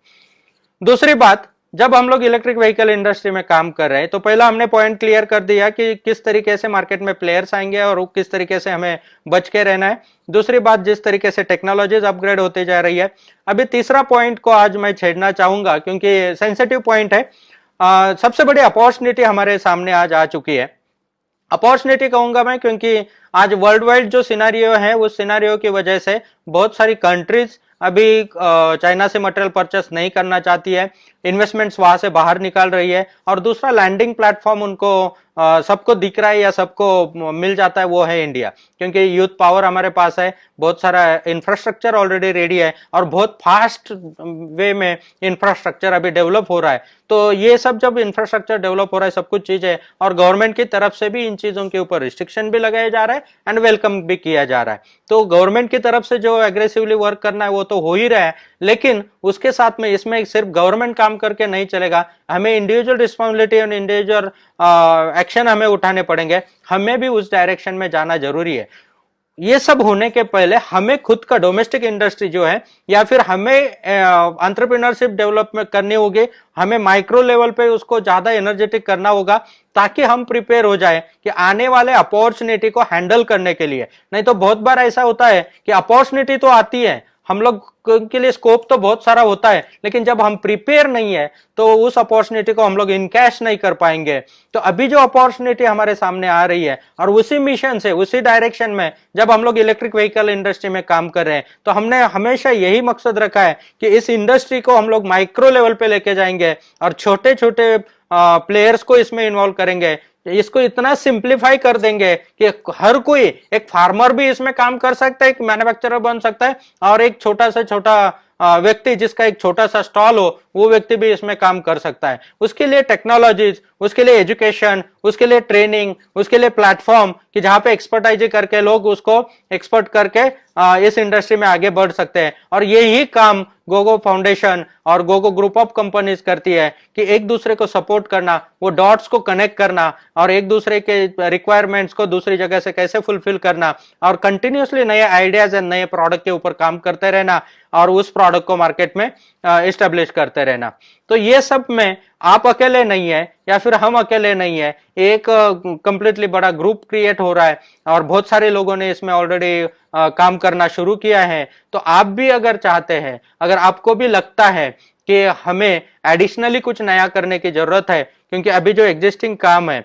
दूसरी बात, जब हम लोग इलेक्ट्रिक व्हीकल इंडस्ट्री में काम कर रहे हैं तो पहला हमने पॉइंट क्लियर कर दिया कि किस तरीके से मार्केट में प्लेयर्स आएंगे और किस तरीके से हमें बच के रहना है। दूसरी बात, जिस तरीके से टेक्नोलॉजीज अपग्रेड होती जा रही है। अभी तीसरा पॉइंट को आज मैं छेड़ना चाहूंगा क्योंकि सेंसिटिव पॉइंट है। सबसे बड़ी अपॉर्चुनिटी हमारे सामने आज आ चुकी है। अपॉर्चुनिटी कहूंगा मैं क्योंकि आज वर्ल्ड वाइड जो सिनारियो है उस सिनारियो की वजह से बहुत सारी कंट्रीज अभी चाइना से मटेरियल परचेस नहीं करना चाहती है, इन्वेस्टमेंट्स वहां से बाहर निकाल रही है। और दूसरा लैंडिंग प्लेटफॉर्म उनको सबको दिख रहा है या सबको मिल जाता है, वो है इंडिया। क्योंकि यूथ पावर हमारे पास है, बहुत सारा इंफ्रास्ट्रक्चर ऑलरेडी रेडी है और बहुत फास्ट वे में इंफ्रास्ट्रक्चर अभी डेवलप हो रहा है। तो ये सब जब इंफ्रास्ट्रक्चर डेवलप हो रहा है, सब कुछ चीजें, और गवर्नमेंट की तरफ से भी इन चीजों के ऊपर रिस्ट्रिक्शन भी लगाया जा रहा है एंड वेलकम भी किया जा रहा है। तो गवर्नमेंट की तरफ से जो एग्रेसिवली वर्क करना है वो तो हो ही रहा है, लेकिन उसके साथ में इसमें सिर्फ गवर्नमेंट काम करके नहीं चलेगा, हमें इंडिविजुअल रिस्पॉन्सिबिलिटी और इंडिविजुअल एक्शन हमें उठाने पड़ेंगे। हमें भी उस डायरेक्शन में जाना जरूरी है। ये सब होने के पहले हमें खुद का डोमेस्टिक इंडस्ट्री जो है, या फिर हमें एंटरप्रेन्योरशिप डेवलपमेंट करनी होगी, हमें माइक्रो लेवल पे उसको ज्यादा एनर्जेटिक करना होगा ताकि हम प्रिपेयर हो जाए कि आने वाले अपॉर्चुनिटी को हैंडल करने के लिए। नहीं तो बहुत बार ऐसा होता है कि अपॉर्चुनिटी तो आती है, हम लोग के लिए स्कोप तो बहुत सारा होता है, लेकिन जब हम प्रिपेयर नहीं है तो उस अपॉर्चुनिटी को हम लोग इनकैश नहीं कर पाएंगे। तो अभी जो अपॉर्चुनिटी हमारे सामने आ रही है और उसी मिशन से, उसी डायरेक्शन में जब हम लोग इलेक्ट्रिक व्हीकल इंडस्ट्री में काम कर रहे हैं, तो हमने हमेशा यही मकसद रखा है कि इस इंडस्ट्री को हम लोग माइक्रो लेवल पे लेके जाएंगे और छोटे छोटे प्लेयर्स को इसमें इन्वॉल्व करेंगे, इसको इतना सिंप्लीफाई कर देंगे कि हर कोई, एक फार्मर भी इसमें काम कर सकता है, एक मैन्युफैक्चरर बन सकता है, और एक छोटा से छोटा व्यक्ति जिसका एक छोटा सा स्टॉल हो, वो व्यक्ति भी इसमें काम कर सकता है। उसके लिए टेक्नोलॉजीज, उसके लिए एजुकेशन, उसके लिए ट्रेनिंग, उसके लिए प्लेटफॉर्म कि जहां पे एक्सपर्टाइज करके लोग उसको एक्सपर्ट करके इस इंडस्ट्री में आगे बढ़ सकते हैं। और यही काम गोगो फाउंडेशन और गोगो ग्रुप ऑफ कंपनीज करती है कि एक दूसरे को सपोर्ट करना, वो डॉट्स को कनेक्ट करना, और एक दूसरे के रिक्वायरमेंट्स को दूसरी जगह से कैसे फुलफिल करना, और कंटिन्यूसली नए आइडियाज एंड नए प्रोडक्ट के ऊपर काम करते रहना, और उस प्रोडक्ट को मार्केट में एस्टेब्लिश करते रहना। तो ये सब में आप अकेले नहीं है, या फिर हम अकेले नहीं है, एक कंप्लीटली बड़ा ग्रुप क्रिएट हो रहा है, और बहुत सारे लोगों ने इसमें ऑलरेडी काम करना शुरू किया है। तो आप भी अगर चाहते हैं, अगर आपको भी लगता है कि हमें एडिशनली कुछ नया करने की जरूरत है, क्योंकि अभी जो एग्जिस्टिंग काम है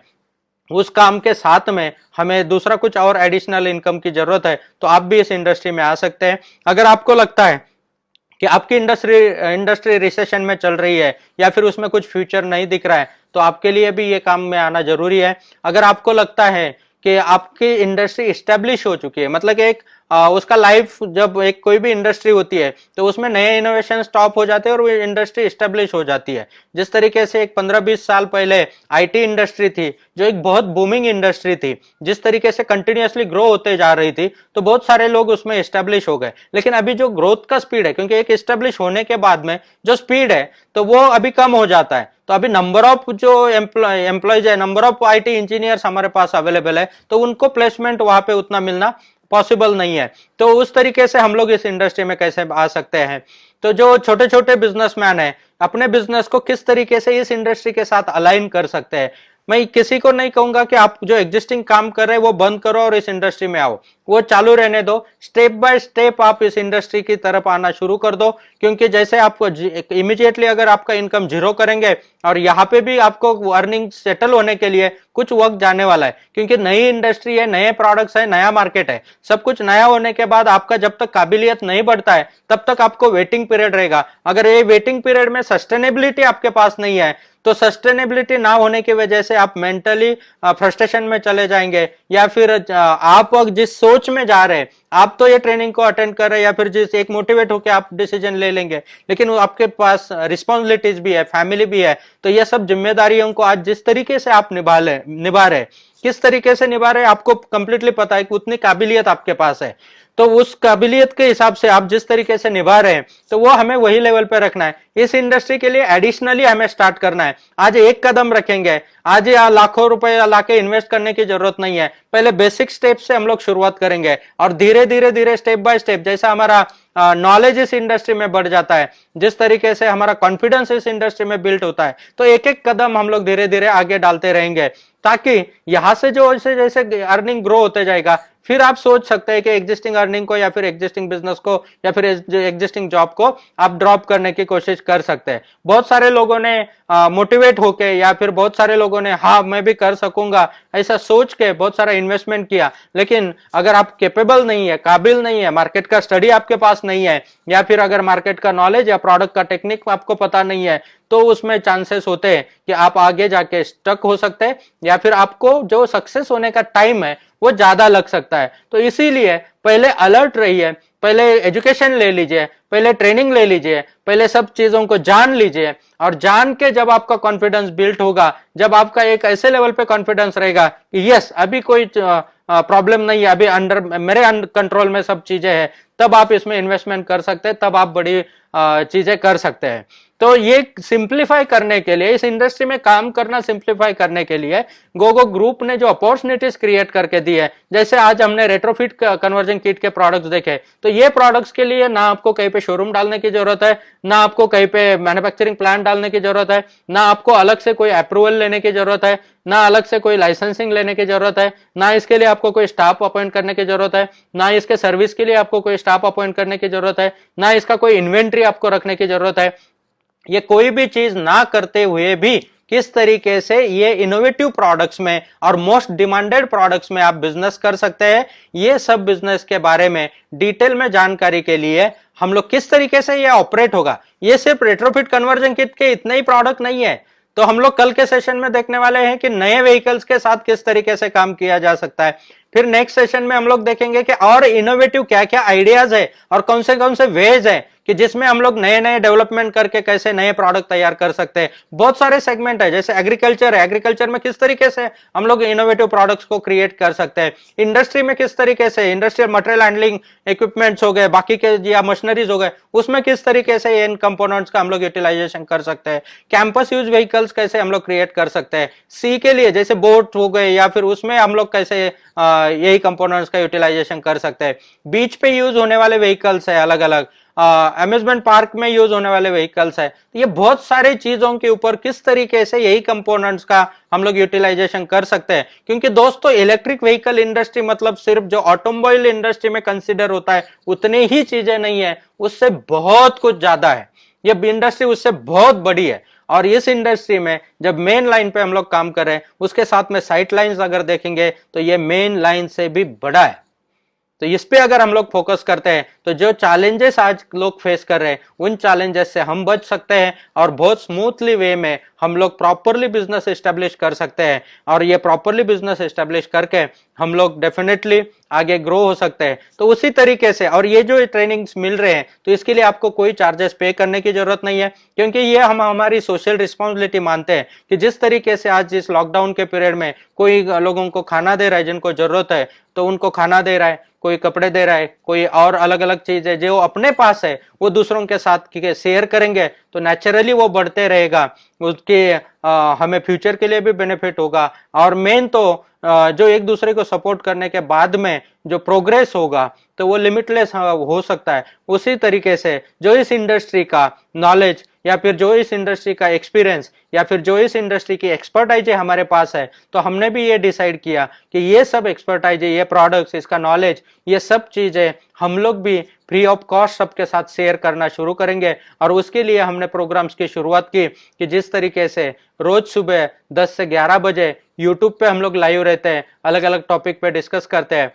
उस काम के साथ में हमें दूसरा कुछ और एडिशनल इनकम की जरूरत है, तो आप भी इस इंडस्ट्री में आ सकते हैं। अगर आपको लगता है कि आपकी इंडस्ट्री रिसेशन में चल रही है, या फिर उसमें कुछ फ्यूचर नहीं दिख रहा है, तो आपके लिए भी ये काम में आना जरूरी है। अगर आपको लगता है कि आपकी इंडस्ट्री इस्टेब्लिश हो चुकी है, मतलब कि एक उसका लाइफ, जब एक कोई भी इंडस्ट्री होती है तो उसमें नए इनोवेशन स्टॉप हो जाते हैं और वो इंडस्ट्री इस्टेब्लिश हो जाती है। जिस तरीके से एक 15-20 साल पहले आईटी इंडस्ट्री थी, जो एक बहुत बूमिंग इंडस्ट्री थी, जिस तरीके से कंटिन्यूअसली ग्रो होते जा रही थी, तो बहुत सारे लोग उसमें इस्टेब्लिश हो गए। लेकिन अभी जो ग्रोथ का स्पीड है, क्योंकि एक इस्टेब्लिश होने के बाद में जो स्पीड है तो वो अभी कम हो जाता है। तो अभी नंबर ऑफ जो एम्प्लॉयज है, नंबर ऑफ आईटी इंजीनियर्स हमारे पास अवेलेबल है, तो उनको प्लेसमेंट वहां पे उतना मिलना पॉसिबल नहीं है। तो उस तरीके से हम लोग इस इंडस्ट्री में कैसे आ सकते हैं? तो जो छोटे छोटे बिजनेसमैन है, अपने बिजनेस को किस तरीके से इस इंडस्ट्री के साथ अलाइन कर सकते हैं। मैं किसी को नहीं कहूंगा कि आप जो एग्जिस्टिंग काम कर रहे हैं वो बंद करो और इस इंडस्ट्री में आओ, वो चालू रहने दो। स्टेप बाय स्टेप आप इस इंडस्ट्री की तरफ आना शुरू कर दो, क्योंकि जैसे आपको इमीडिएटली अगर आपका इनकम जीरो करेंगे, और यहाँ पे भी आपको अर्निंग सेटल होने के लिए कुछ वक्त जाने वाला है, क्योंकि नई इंडस्ट्री है, नए प्रोडक्ट्स है, नया मार्केट है। सब कुछ नया होने के बाद आपका जब तक काबिलियत नहीं बढ़ता है, तब तक आपको वेटिंग पीरियड रहेगा। अगर ये वेटिंग पीरियड में सस्टेनेबिलिटी आपके पास नहीं है, तो सस्टेनेबिलिटी ना होने की वजह से आप मेंटली फ्रस्ट्रेशन में चले जाएंगे, या फिर आप जिस सोच में जा रहे हैं, आप तो ये ट्रेनिंग को अटेंड कर रहे हैं, या फिर जिस एक मोटिवेट होकर आप डिसीजन ले लेंगे, लेकिन आपके पास रिस्पॉन्सिबिलिटीज भी है, फैमिली भी है। तो ये सब जिम्मेदारियों को आज जिस तरीके से आप निभा रहे, किस तरीके से निभा रहे आपको कंप्लीटली पता है कि उतनी काबिलियत आपके पास है। तो उस काबिलियत के हिसाब से आप जिस तरीके से निभा रहे हैं, तो वो हमें वही लेवल पे रखना है। इस इंडस्ट्री के लिए एडिशनली हमें स्टार्ट करना है। आज एक कदम रखेंगे, आज या लाखों रुपए लाके इन्वेस्ट करने की जरूरत नहीं है। पहले बेसिक स्टेप से हम लोग शुरुआत करेंगे, और धीरे धीरे धीरे स्टेप बाय स्टेप जैसा हमारा नॉलेज इस इंडस्ट्री में बढ़ जाता है, जिस तरीके से हमारा कॉन्फिडेंस इस इंडस्ट्री में बिल्ड होता है, तो एक एक कदम हम लोग धीरे धीरे आगे डालते रहेंगे, ताकि यहां से जो जैसे जैसे अर्निंग ग्रो होते जाएगा, फिर आप सोच सकते हैं कि एग्जिस्टिंग अर्निंग को, या फिर एग्जिस्टिंग बिजनेस को, या फिर एग्जिस्टिंग जॉब को आप ड्रॉप करने की कोशिश कर सकते हैं। बहुत सारे लोगों ने मोटिवेट होके, या फिर बहुत सारे लोगों ने हाँ मैं भी कर सकूंगा ऐसा सोच के बहुत सारा इन्वेस्टमेंट किया, लेकिन अगर आप कैपेबल नहीं है, काबिल नहीं है, मार्केट का स्टडी आपके पास नहीं है, या फिर अगर मार्केट का नॉलेज या प्रोडक्ट का टेक्निक आपको पता नहीं है, तो उसमें चांसेस होते हैं कि आप आगे जाके स्टक हो सकते हैं, या फिर आपको जो सक्सेस होने का टाइम है वो ज्यादा लग सकता है। तो इसीलिए पहले अलर्ट रहिए, पहले एजुकेशन ले लीजिए, पहले ट्रेनिंग ले लीजिए, पहले सब चीजों को जान लीजिए, और जान के जब आपका कॉन्फिडेंस बिल्ट होगा, जब आपका एक ऐसे लेवल पे कॉन्फिडेंस रहेगा कि यस अभी कोई प्रॉब्लम नहीं है, अभी मेरे कंट्रोल में सब चीजें हैं, तब आप इसमें इन्वेस्टमेंट कर सकते हैं, तब आप बड़ी चीजें कर सकते हैं। तो ये सिंप्लीफाई करने के लिए, इस इंडस्ट्री में काम करना सिंप्लीफाई करने के लिए गोगो ग्रुप ने जो अपॉर्चुनिटीज क्रिएट करके दी है, जैसे आज हमने रेट्रोफिट कन्वर्जन किट के प्रोडक्ट्स देखे, तो ये प्रोडक्ट्स के लिए ना आपको कहीं पे शोरूम डालने की जरूरत है, ना आपको कहीं पे मैन्युफैक्चरिंग प्लांट डालने की जरूरत है, ना आपको अलग से कोई अप्रूवल लेने की जरूरत है, ना अलग से कोई लाइसेंसिंग लेने की जरूरत है, ना इसके लिए आपको कोई स्टाफ अपॉइंट करने की जरूरत है, ना इसके सर्विस के लिए आपको कोई स्टाफ अपॉइंट करने की जरूरत है, ना इसका कोई इन्वेंट्री आपको रखने की जरूरत है। ये कोई भी चीज ना करते हुए भी किस तरीके से ये इनोवेटिव प्रोडक्ट्स में और मोस्ट डिमांडेड प्रोडक्ट्स में आप बिजनेस कर सकते हैं, ये सब बिजनेस के बारे में डिटेल में जानकारी के लिए हम लोग किस तरीके से ये ऑपरेट होगा। ये सिर्फ रेट्रोफिट कन्वर्जन किट के इतने ही प्रोडक्ट नहीं है, तो हम लोग कल के सेशन में देखने वाले हैं कि नए व्हीकल्स के साथ किस तरीके से काम किया जा सकता है। फिर नेक्स्ट सेशन में हम लोग देखेंगे कि और इनोवेटिव क्या क्या आइडियाज है और कौन से वेज है कि जिसमें हम लोग नए नए डेवलपमेंट करके कैसे नए प्रोडक्ट तैयार कर सकते हैं। बहुत सारे सेगमेंट है, जैसे एग्रीकल्चर है, एग्रीकल्चर में किस तरीके से हम लोग इनोवेटिव प्रोडक्ट्स को क्रिएट कर सकते हैं। इंडस्ट्री में किस तरीके से इंडस्ट्रियल मटेरियल हैंडलिंग इक्विपमेंट्स हो गए, बाकी के या मशीनरीज हो गए, उसमें किस तरीके से इन कंपोनेंट्स का हम लोग यूटिलाइजेशन कर सकते हैं। कैंपस यूज व्हीकल्स कैसे हम लोग क्रिएट कर सकते हैं। सी के लिए जैसे बोट हो गए या फिर उसमें हम लोग कैसे यही कंपोनेंट्स का यूटिलाइजेशन कर सकते हैं। बीच पे यूज होने वाले व्हीकल्स है, अलग अलग अम्यूजमेंट पार्क में यूज होने वाले व्हीकल्स है। तो ये बहुत सारी चीजों के ऊपर किस तरीके से यही कंपोनेंट्स का हम लोग यूटिलाइजेशन कर सकते हैं। क्योंकि दोस्तों इलेक्ट्रिक व्हीकल इंडस्ट्री मतलब सिर्फ जो ऑटोमोबाइल इंडस्ट्री में कंसिडर होता है उतनी ही चीजें नहीं है, उससे बहुत कुछ ज्यादा है। ये इंडस्ट्री उससे बहुत बड़ी है। और इस इंडस्ट्री में जब मेन लाइन पे हम लोग काम कर रहे हैं, उसके साथ में साइड लाइंस अगर देखेंगे तो ये मेन लाइन से भी बड़ा है। तो इस पे अगर हम लोग फोकस करते हैं तो जो चैलेंजेस आज लोग फेस कर रहे हैं उन चैलेंजेस से हम बच सकते हैं और बहुत स्मूथली वे में हम लोग प्रॉपरली बिजनेस एस्टेब्लिश कर सकते हैं। और ये प्रॉपरली बिजनेस एस्टेब्लिश करके हम लोग डेफिनेटली आगे ग्रो हो सकते हैं। तो उसी तरीके से और ये जो ट्रेनिंग्स मिल रहे हैं तो इसके लिए आपको कोई चार्जेस पे करने की जरूरत नहीं है, क्योंकि ये हम हमारी सोशल रिस्पॉन्सिबिलिटी मानते हैं कि जिस तरीके से आज इस लॉकडाउन के पीरियड में कोई लोगों को खाना दे रहा है, जिनको जरूरत है तो उनको खाना दे रहा है, कोई कपड़े दे रहा है, कोई और अलग अलग चीज है जो अपने पास है वो दूसरों के साथ शेयर करेंगे तो नेचुरली वो बढ़ते रहेगा, उसके हमें फ्यूचर के लिए भी बेनिफिट होगा। और मेन तो जो एक दूसरे को सपोर्ट करने के बाद में जो प्रोग्रेस होगा तो वो लिमिटलेस हो सकता है। उसी तरीके से जो इस इंडस्ट्री का नॉलेज या फिर जो इस इंडस्ट्री का एक्सपीरियंस या फिर जो इस इंडस्ट्री की एक्सपर्टाइज हमारे पास है, तो हमने भी ये डिसाइड किया कि ये सब एक्सपर्टाइज, ये प्रोडक्ट्स, इसका नॉलेज, ये सब चीजें हम लोग भी फ्री ऑफ कॉस्ट सबके साथ शेयर करना शुरू करेंगे। और उसके लिए हमने प्रोग्राम्स की शुरुआत की कि जिस तरीके से रोज सुबह 10 से 11 बजे यूट्यूब पे हम लोग लाइव रहते हैं, अलग अलग टॉपिक पे डिस्कस करते हैं।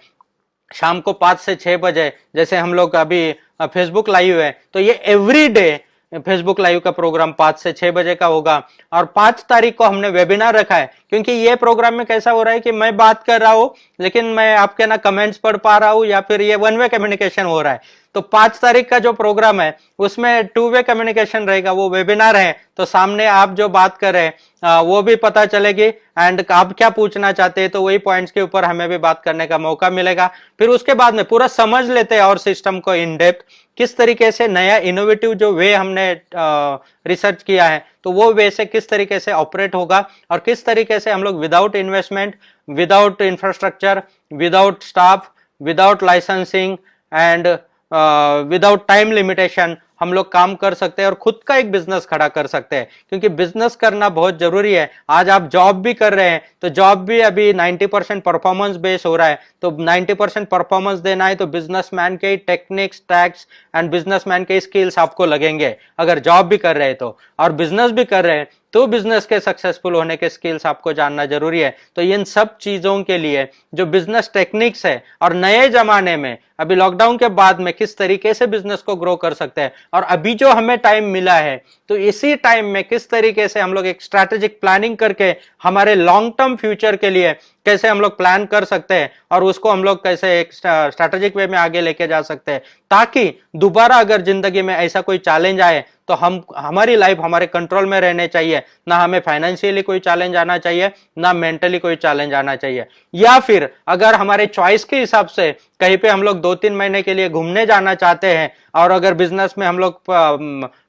शाम को 5 से 6 बजे जैसे हम लोग अभी फेसबुक लाइव है, तो ये एवरी डे फेसबुक लाइव का प्रोग्राम 5 से 6 बजे का होगा। और 5 तारीख को हमने वेबिनार रखा है, क्योंकि ये प्रोग्राम में कैसा हो रहा है कि मैं बात कर रहा हूं लेकिन मैं आपके ना कमेंट्स पढ़ पा रहा हूं या फिर ये वन वे कम्युनिकेशन हो रहा है। तो 5 तारीख का जो प्रोग्राम है उसमें 2 वे कम्युनिकेशन रहेगा, वो वेबिनार है। तो सामने आप जो बात कर रहे हैं वो भी पता चलेगी एंड आप क्या पूछना चाहते हैं तो वही पॉइंट्स के ऊपर हमें भी बात करने का मौका मिलेगा। फिर उसके बाद में पूरा समझ लेते हैं और सिस्टम को इन डेप्थ, किस तरीके से नया इनोवेटिव जो वे हमने रिसर्च किया है तो वो वे से किस तरीके से ऑपरेट होगा और किस तरीके से हम लोग without investment, without infrastructure, without staff, without licensing and without time limitation हम लोग काम कर सकते हैं और खुद का एक बिजनेस खड़ा कर सकते हैं। क्योंकि बिजनेस करना बहुत जरूरी है। आज आप जॉब भी कर रहे हैं तो जॉब भी अभी 90% परफॉर्मेंस बेस हो रहा है, तो 90% परफॉर्मेंस देना है तो बिजनेसमैन के टेक्निक्स, टैक्स एंड बिजनेसमैन के स्किल्स आपको लगेंगे अगर जॉब भी कर रहे हैं तो। और बिजनेस भी कर रहे हैं तो बिजनेस के सक्सेसफुल होने के स्किल्स आपको जानना जरूरी है। तो इन सब चीजों के लिए जो बिजनेस टेक्निक्स है और नए जमाने में अभी लॉकडाउन के बाद में किस तरीके से बिजनेस को ग्रो कर सकते हैं और अभी जो हमें टाइम मिला है तो इसी टाइम में किस तरीके से हम लोग एक स्ट्रैटेजिक प्लानिंग करके हमारे लॉन्ग टर्म फ्यूचर के लिए कैसे हम लोग प्लान कर सकते हैं और उसको हम लोग कैसे एक स्ट्रैटेजिक वे में आगे लेके जा सकते हैं, ताकि दोबारा अगर जिंदगी में ऐसा कोई चैलेंज आए तो हमारी लाइफ हमारे कंट्रोल में रहने चाहिए। ना हमें फाइनेंशियली कोई चैलेंज आना चाहिए, ना मेंटली कोई चैलेंज आना चाहिए। या फिर अगर हमारे चॉइस के हिसाब से कहीं पे हम लोग 2-3 महीने के लिए घूमने जाना चाहते हैं और अगर बिजनेस में हम लोग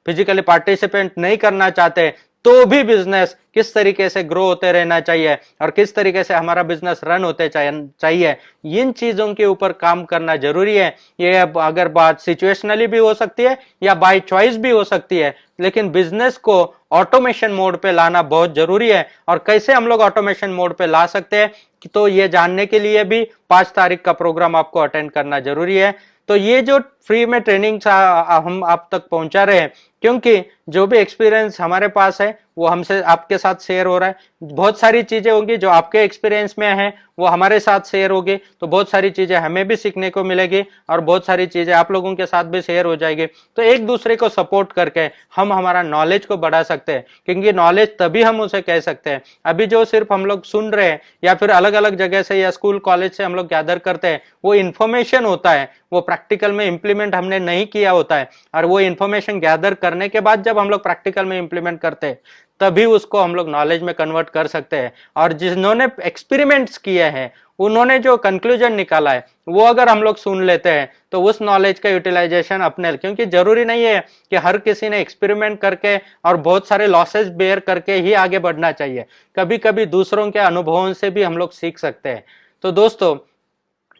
फिजिकली पार्टिसिपेंट नहीं करना चाहते तो भी बिजनेस किस तरीके से ग्रो होते रहना चाहिए और किस तरीके से हमारा बिजनेस रन होते चाहिए, इन चीजों के ऊपर काम करना जरूरी है। ये अगर बात सिचुएशनली भी हो सकती है या बाय चॉइस भी हो सकती है, लेकिन बिजनेस को ऑटोमेशन मोड पे लाना बहुत जरूरी है। और कैसे हम लोग ऑटोमेशन मोड पे ला सकते हैं तो ये जानने के लिए भी 5 तारीख का प्रोग्राम आपको अटेंड करना जरूरी है। तो ये जो फ्री में ट्रेनिंग हम आप तक पहुंचा रहे हैं, क्योंकि जो भी एक्सपीरियंस हमारे पास है वो हमसे आपके साथ शेयर हो रहा है। बहुत सारी चीजें होंगी जो आपके एक्सपीरियंस में है वो हमारे साथ शेयर होगी, तो बहुत सारी चीजें हमें भी सीखने को मिलेगी और बहुत सारी चीजें आप लोगों के साथ भी शेयर हो जाएगी। तो एक दूसरे को सपोर्ट करके हम हमारा नॉलेज को बढ़ा सकते हैं, क्योंकि नॉलेज तभी हम उसे कह सकते हैं। अभी जो सिर्फ हम लोग सुन रहे हैं या फिर अलग अलग जगह से या स्कूल कॉलेज से हम लोग गैदर करते हैं, वो इन्फॉर्मेशन होता है, वो प्रैक्टिकल में इंप्लीमेंट हमने नहीं किया होता है। और वो इन्फॉर्मेशन गैदर करने के बाद जब हम लोग प्रैक्टिकल में इंप्लीमेंट करते हैं तभी उसको हम लोग नॉलेज में कन्वर्ट कर सकते हैं। और जिन्होंने एक्सपेरिमेंट्स किए हैं उन्होंने जो कंक्लूजन निकाला है वो अगर हम लोग सुन लेते हैं तो उस नॉलेज का यूटिलाइजेशन अपने, क्योंकि जरूरी नहीं है कि हर किसी ने एक्सपेरिमेंट करके और बहुत सारे लॉसेस बेयर करके ही आगे बढ़ना चाहिए। कभी कभी दूसरों के अनुभवों से भी हम लोग सीख सकते हैं। तो दोस्तों,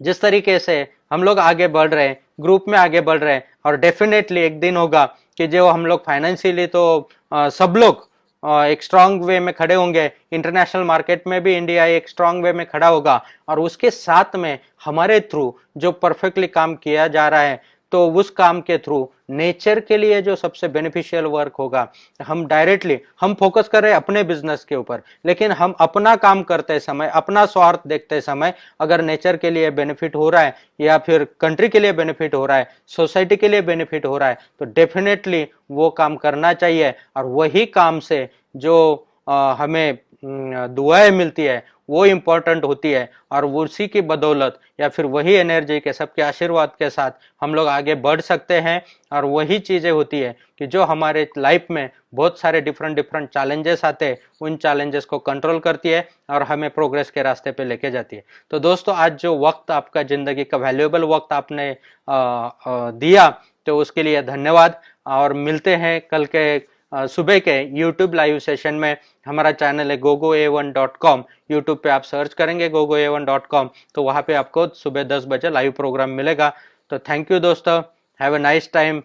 जिस तरीके से हम लोग आगे बढ़ रहे हैं, ग्रुप में आगे बढ़ रहे हैं, और डेफिनेटली एक दिन होगा कि जो हम लोग फाइनेंशियली तो सब लोग एक स्ट्रांग वे में खड़े होंगे, इंटरनेशनल मार्केट में भी इंडिया एक स्ट्रांग वे में खड़ा होगा, और उसके साथ में हमारे थ्रू जो परफेक्टली काम किया जा रहा है, तो उस काम के थ्रू नेचर के लिए जो सबसे बेनिफिशियल वर्क होगा, हम डायरेक्टली हम फोकस कर रहे हैं अपने बिजनेस के ऊपर, लेकिन हम अपना काम करते समय, अपना स्वार्थ देखते समय अगर नेचर के लिए बेनिफिट हो रहा है या फिर कंट्री के लिए बेनिफिट हो रहा है, सोसाइटी के लिए बेनिफिट हो रहा है, तो डेफिनेटली वो काम करना चाहिए। और वही काम से जो हमें दुआएं मिलती है वो इंपॉर्टेंट होती है, और उसी की बदौलत या फिर वही एनर्जी के सबके आशीर्वाद के साथ हम लोग आगे बढ़ सकते हैं। और वही चीजें होती है कि जो हमारे लाइफ में बहुत सारे डिफरेंट चैलेंजेस आते हैं, उन चैलेंजेस को कंट्रोल करती है और हमें प्रोग्रेस के रास्ते पे लेके जाती है। तो दोस्तों, आज जो वक्त आपका जिंदगी का वैल्यूएबल वक्त आपने दिया, तो उसके लिए धन्यवाद। और मिलते हैं कल के सुबह के YouTube लाइव सेशन में। हमारा चैनल है gogoa1.com, YouTube पे आप सर्च करेंगे gogoa1.com, तो वहां पे आपको सुबह 10 बजे लाइव प्रोग्राम मिलेगा। तो थैंक यू दोस्तों, have a nice time,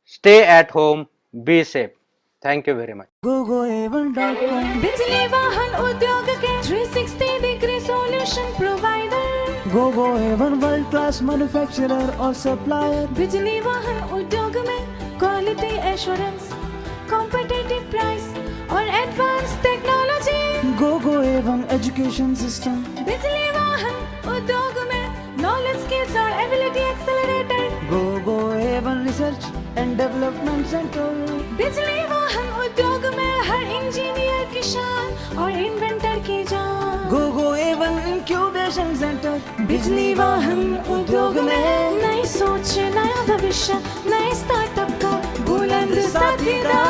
stay at home, be safe, thank you very much. gogoa1.com बिजली वाहन उद्योग के 360 degree solution provider. gogoa1 world class manufacturer और सप्लायर। बिजली वाहन उद्योग में क्वालिटी एश्योरेंस, कॉम्पिटिटिव प्राइस और advance technology. gogoa1 education system. बिजली वाहन उद्योग में नॉलेज, स्किल्स और ability accelerator. gogoa1 research and development centre. बिजली वाहन उद्योग में हर इंजीनियर की शान और इन्वेंटर की जान। gogoa1 incubation centre. बिजली वाहन उद्योग में नई सोच, नया भविष्य, नए स्टार्टअप का बुलंद साथीदार।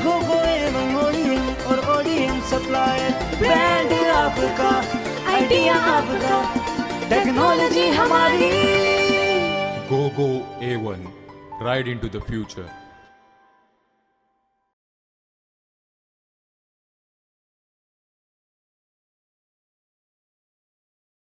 gogoa1 ODM और ODM सप्लायर। ब्रांड आपका, आइडिया आपका, टेक्नोलॉजी हमारी। Gogo A1, ride into the future.